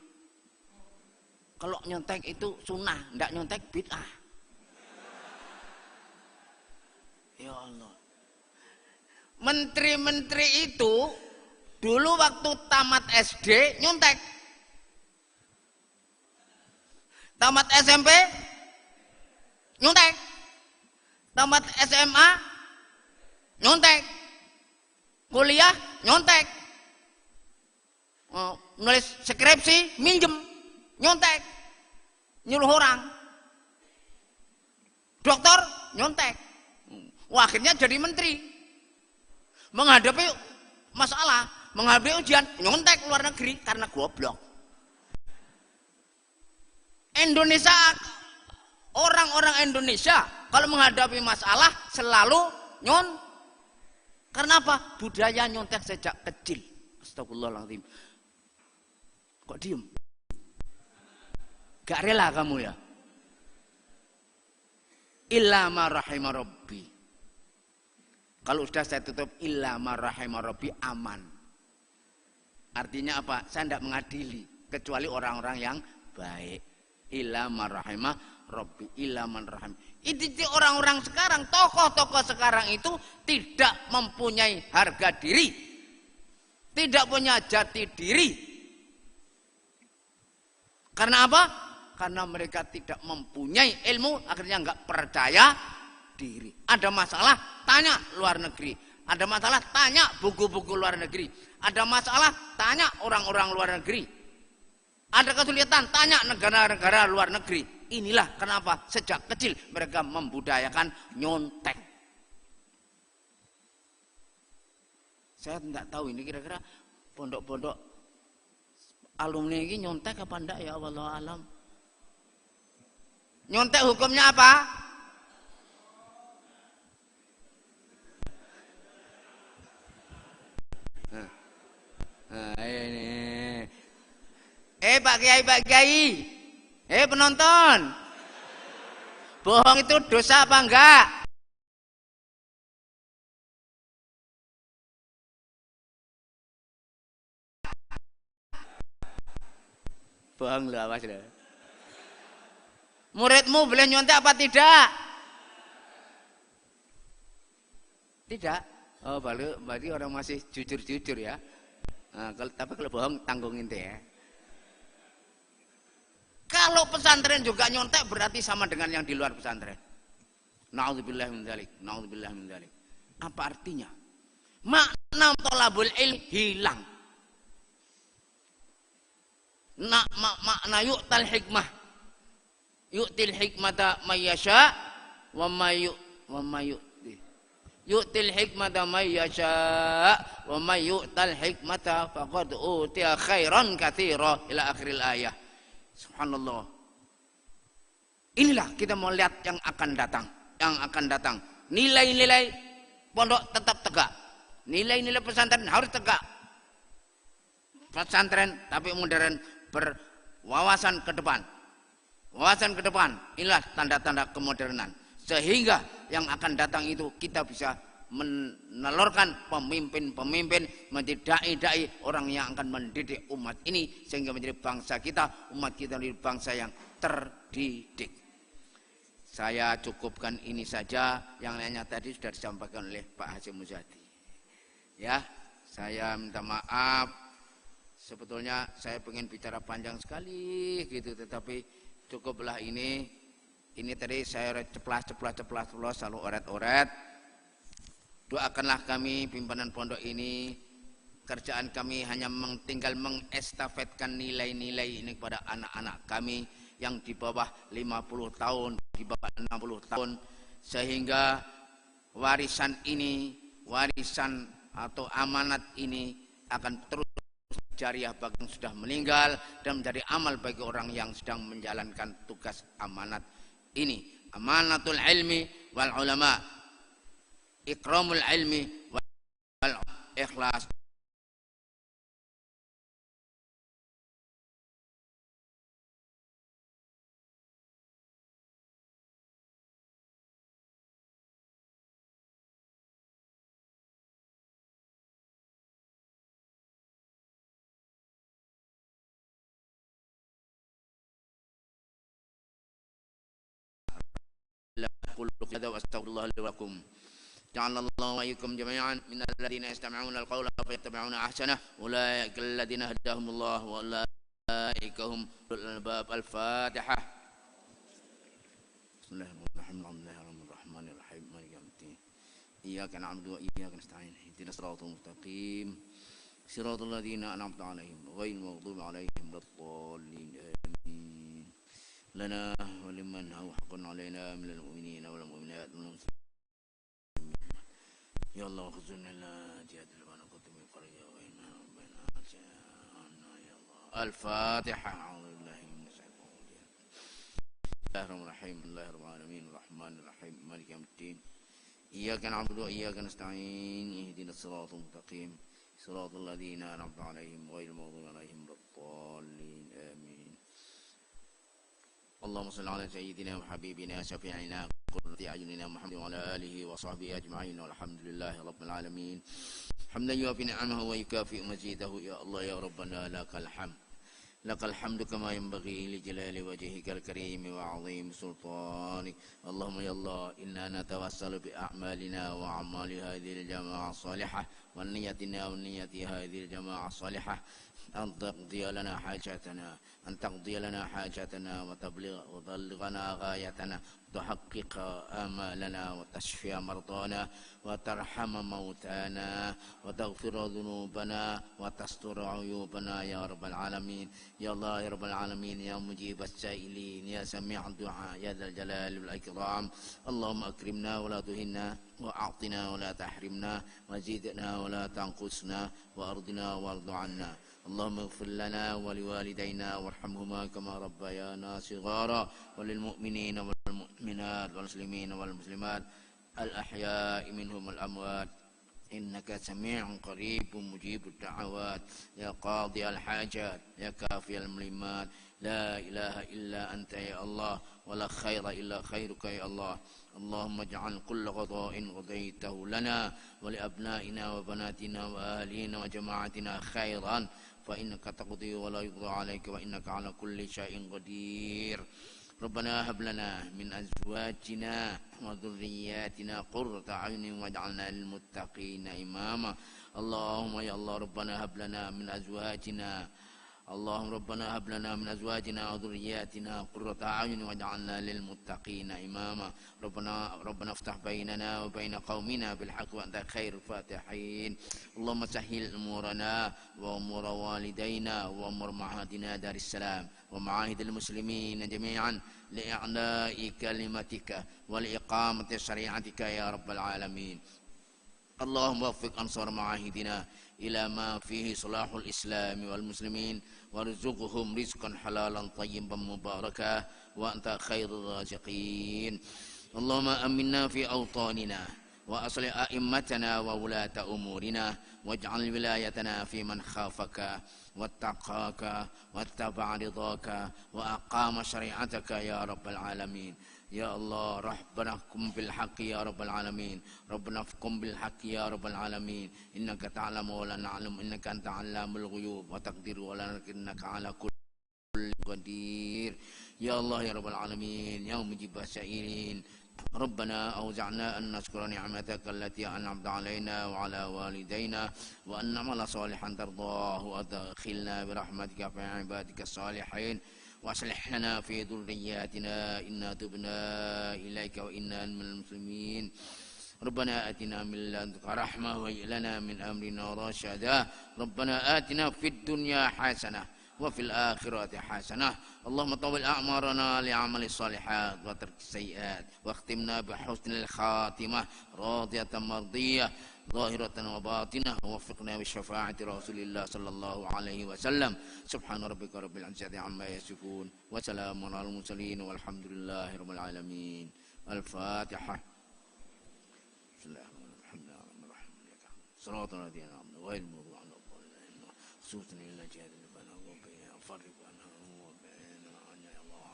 Kalau nyontek itu sunnah, enggak nyontek bid'ah. Ya Allah. Menteri-menteri itu dulu waktu tamat SD nyontek. Tamat SMP nyontek. Tamat SMA nyontek, kuliah nyontek, nulis skripsi minjem, nyontek, nyuruh orang, dokter nyontek. Wah, akhirnya jadi menteri, menghadapi masalah, menghadapi ujian nyontek luar negeri karena goblok. Indonesia, orang-orang Indonesia kalau menghadapi masalah selalu nyontek. Karena apa? Budaya nyontek sejak kecil. Astagfirullahaladzim. Kok diem? Gak rela kamu ya? Illa ma rahima rabbi. Kalau sudah saya tutup illa ma rahima rabbi, aman. Artinya apa? Saya tidak mengadili kecuali orang-orang yang baik. Illa ma rahima rabbi, illa man rahim. Itu orang-orang sekarang, tokoh-tokoh sekarang itu tidak mempunyai harga diri, tidak punya jati diri. Karena apa? Karena mereka tidak mempunyai ilmu, akhirnya nggak percaya diri. Ada masalah, tanya luar negeri. Ada masalah, tanya buku-buku luar negeri. Ada masalah, tanya orang-orang luar negeri. Ada kesulitan, tanya negara-negara luar negeri. Inilah kenapa sejak kecil mereka membudayakan nyontek. Saya tidak tahu ini kira-kira pondok-pondok alumni ini nyontek apa enggak ya, wallahu alam. Nyontek hukumnya apa? Ini. Pak Kiai. Penonton, bohong itu dosa apa enggak? Bohong lu, awas lu. Muridmu boleh nyontek apa tidak? Tidak. Oh, berarti orang masih jujur-jujur ya. Nah, tapi kalau bohong tanggungin deh ya. Kalau pesantren juga nyontek berarti sama dengan yang di luar pesantren. Na'udzubillah min dzalik, na'udzubillah min dzalik. Apa artinya? Makna thalabul ilmi hilang. Makna yu'tal hikmah. Yu'til hikmata may yasha wa may yu'til hikmata may yasha wa may yu'tal hikmata faqad utiya khairan katsira ila akhiril ayah. Subhanallah. Inilah kita mau lihat yang akan datang. Nilai-nilai pondok tetap tegak. Nilai-nilai pesantren harus tegak. Pesantren tapi modern, berwawasan ke depan. Wawasan ke depan, inilah tanda-tanda kemodernan. Sehingga yang akan datang itu kita bisa menelurkan pemimpin-pemimpin, menjadi dai-dai, orang yang akan mendidik umat ini sehingga menjadi bangsa kita, umat kita menjadi bangsa yang terdidik. Saya cukupkan ini saja, yang lainnya tadi sudah disampaikan oleh Pak Hasyim Muzadi. Ya, saya minta maaf. Sebetulnya saya pengen bicara panjang sekali gitu, tetapi cukuplah ini. Ini tadi saya ceplas selalu oret-oret. Doakanlah kami pimpinan pondok ini. Kerjaan kami hanya tinggal mengestafetkan nilai-nilai ini kepada anak-anak kami yang di bawah 50 tahun, di bawah 60 tahun, sehingga warisan ini, warisan atau amanat ini akan terus jariah bagi yang sudah meninggal dan menjadi amal bagi orang yang sedang menjalankan tugas amanat ini. Amanatul ilmi wal ulama, ikramul ilmi wal ikhlas. Wastaghfirullah li wa lakum. Ja'alallahu wa iyyakum jami'an minal ladzina yastami'una al-qawla fayattabi'una ahsanah. Ulaika alladzina hadahumullah wa ulaika hum ulul albab. Al-Fatihah. Bismillahirrahmanirrahim. Maliki yaumiddin. Iyyaka na'budu wa iyyaka nasta'in. Ihdinas siratal mustaqim. Siratal ladzina an'amta 'alaihim ghairil maghdubi 'alaihim waladdallin. Amin. Lana wa liman huwa haqqun 'alaina minal mu'minina wal mu'minat. Ya Allah khuzna la jadil wa naqtu min qarya wa inna rabbana ja'alna ya Allah. Al-Fatihah. A'udzubillahi minasyaitonir rajim. Bismillahirrahmanirrahim. Bismillahirrahmanirrahim. Rahmanirrahim. Maliki yaumiddin. Iyyaka na'budu wa iyyaka nasta'in. Ihdinas siratal mustaqim. Siratal ladzina an'amta 'alaihim ghairil maghdubi 'alaihim waladdallin. Amin. Allahumma shalli ala sayyidina wa habibina syafi'ina qurrati a'yunina Muhammad wa ala alihi wa sahbihi ajma'in walhamdulillahi rabbil alamin. Hamdan yuwafi ni'amahu wa yukafi mazidahu. Ya Allah ya Rabbana lakal hamd. Lakal hamdu kama yanbaghi li jalali wajhikal karim wa 'azim sultanik. Allahumma ya Allah inna natawassalu bi a'malina wa a'mali hadhihi al-jama'ah salihah wa niyyatina wa niyyati hadhihi al-jama'ah salihah. أن تقضي لنا حاجتنا وتبلغنا غايتنا وتحقق آمالنا وتشفي مرضانا وترحم موتانا وتغفر ذنوبنا وتستر عيوبنا يا رب العالمين. يا الله يا رب العالمين يا مجيب السائلين يا سميع الدعاء يا ذا الجلال والإكرام. اللهم أكرمنا ولا تهنا وأعطنا ولا تحرمنا وزدنا ولا تنقصنا وأرضنا وارض عنا. اللهم اغفر لنا ولوالدينا وارحمهما كما ربيانا صغارا وللمؤمنين والمؤمنات والمسلمين والمسلمات الأحياء منهم والأموات إنك سميع قريب مجيب الدعوات يا قاضي الحاجات يا كافي الملمات. لا إله إلا أنت يا الله ولا خير إلا خيرك يا الله. اللهم اجعل كل قضاء قضيته لنا ولأبنائنا وبناتنا وأهلنا وجماعتنا خيرا فإنك تقضي ولا يقضى عليك وإنك على كل شيء قدير. ربنا هب لنا من أزواجنا وذرياتنا قرة أعين واجعلنا للمتقين إماما. اللهم يا الله ربنا هب لنا من أزواجنا اللهم ربنا هب لنا من أزواجنا وذرياتنا قرة أعين واجعلنا للمتقين إماما. ربنا افتح بيننا وبين قومنا بالحق وأنت خير الفاتحين. اللهم سهل أمورنا وأمور والدينا وأمور معهدنا دار السلام ومعاهد المسلمين جميعا لإعلاء كلمتك ولإقامة شريعتك يا رب العالمين. اللهم وفق أنصار معاهدنا إلى ما فيه صلاح الإسلام والمسلمين وارزقهم رزقا حلالا طيبا مباركا وأنت خير الرازقين. اللهم أمنا في أوطاننا وأصلح أئمتنا وولاة أمورنا واجعل ولايتنا في من خافك واتقاك واتبع رضاك وأقام شريعتك يا رب العالمين. يا الله ربنا احكم بالحق يا رب العالمين. ربنا احكم بالحق يا رب العالمين. إنك تعلم ولا نعلم إنك أنت علام الغيوب وتقدر ولا إنك على كل قدير. يا الله يا رب العالمين يا مجيب السائلين. ربنا أوزعنا أن نشكر نعمتك التي أنعمت علينا وعلى والدينا وأن نعمل صالحا ترضاه وأدخلنا برحمتك في عبادك الصالحين وأصلح لنا في ذرياتنا إنا تبنا إليك وإنا من المسلمين. ربنا آتنا من لدنك رحمة وهيئ لنا من أمرنا رشدا. ربنا آتنا في الدنيا حسنة وفي الآخرة حسنة. اللهم طول أعمارنا لعمل الصالحات وترك السيئات واختمنا بحسن الخاتمة راضية مرضية ظاهرة وباطنة ووفقنا بشفاعة رسول الله صلى الله عليه وسلم. سبحان ربك رب العزة عما يصفون وسلام على المرسلين والحمد لله رب العالمين. الفاتحة. بسم الله الرحمن الرحيم. صراط الذين أنعمت غير المغضوب عليهم خصوصا إلى جهاد فرق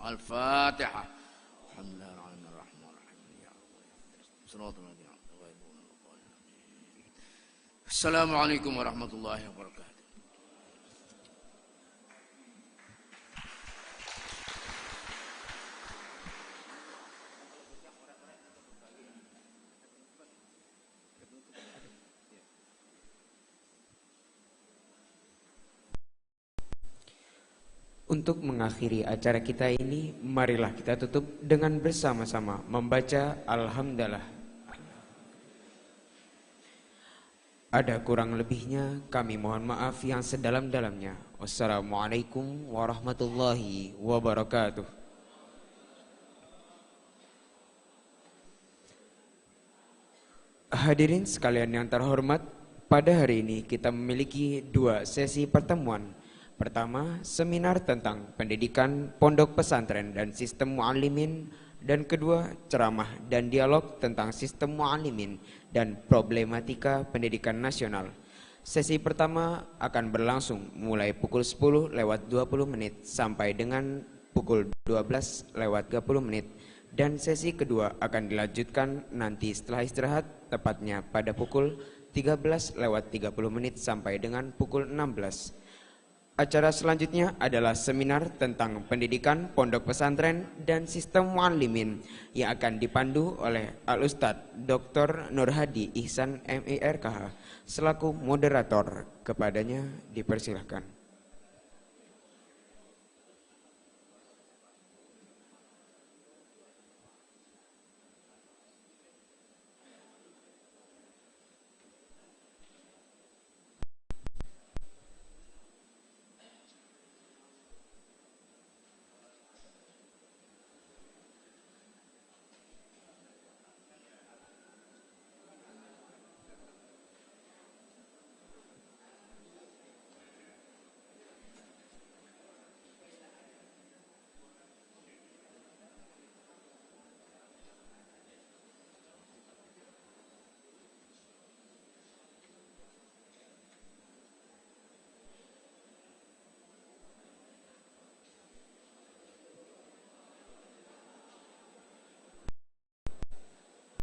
الفاتحة. الحمد لله العالمين الرحمن الرحيم صراط الذين أنعمت غير المغضوب عليهم. السلام عليكم ورحمة الله وبركاته. Untuk mengakhiri acara kita ini, marilah kita tutup dengan bersama-sama membaca Alhamdulillah. Ada kurang lebihnya, kami mohon maaf yang sedalam-dalamnya. Wassalamualaikum warahmatullahi wabarakatuh. Hadirin sekalian yang terhormat, pada hari ini kita memiliki dua sesi pertemuan. Pertama, seminar tentang pendidikan pondok pesantren dan sistem mu'allimin, dan kedua, ceramah dan dialog tentang sistem mu'allimin dan problematika pendidikan nasional. Sesi pertama akan berlangsung mulai pukul 10:20 sampai dengan pukul 12:30, dan sesi kedua akan dilanjutkan nanti setelah istirahat, tepatnya pada pukul 13:30 sampai dengan pukul 16. Acara selanjutnya adalah seminar tentang pendidikan pondok pesantren dan sistem mu'allimin yang akan dipandu oleh Al-Ustadz Dr. Nur Hadi Ihsan MIRKH selaku moderator. Kepadanya dipersilahkan.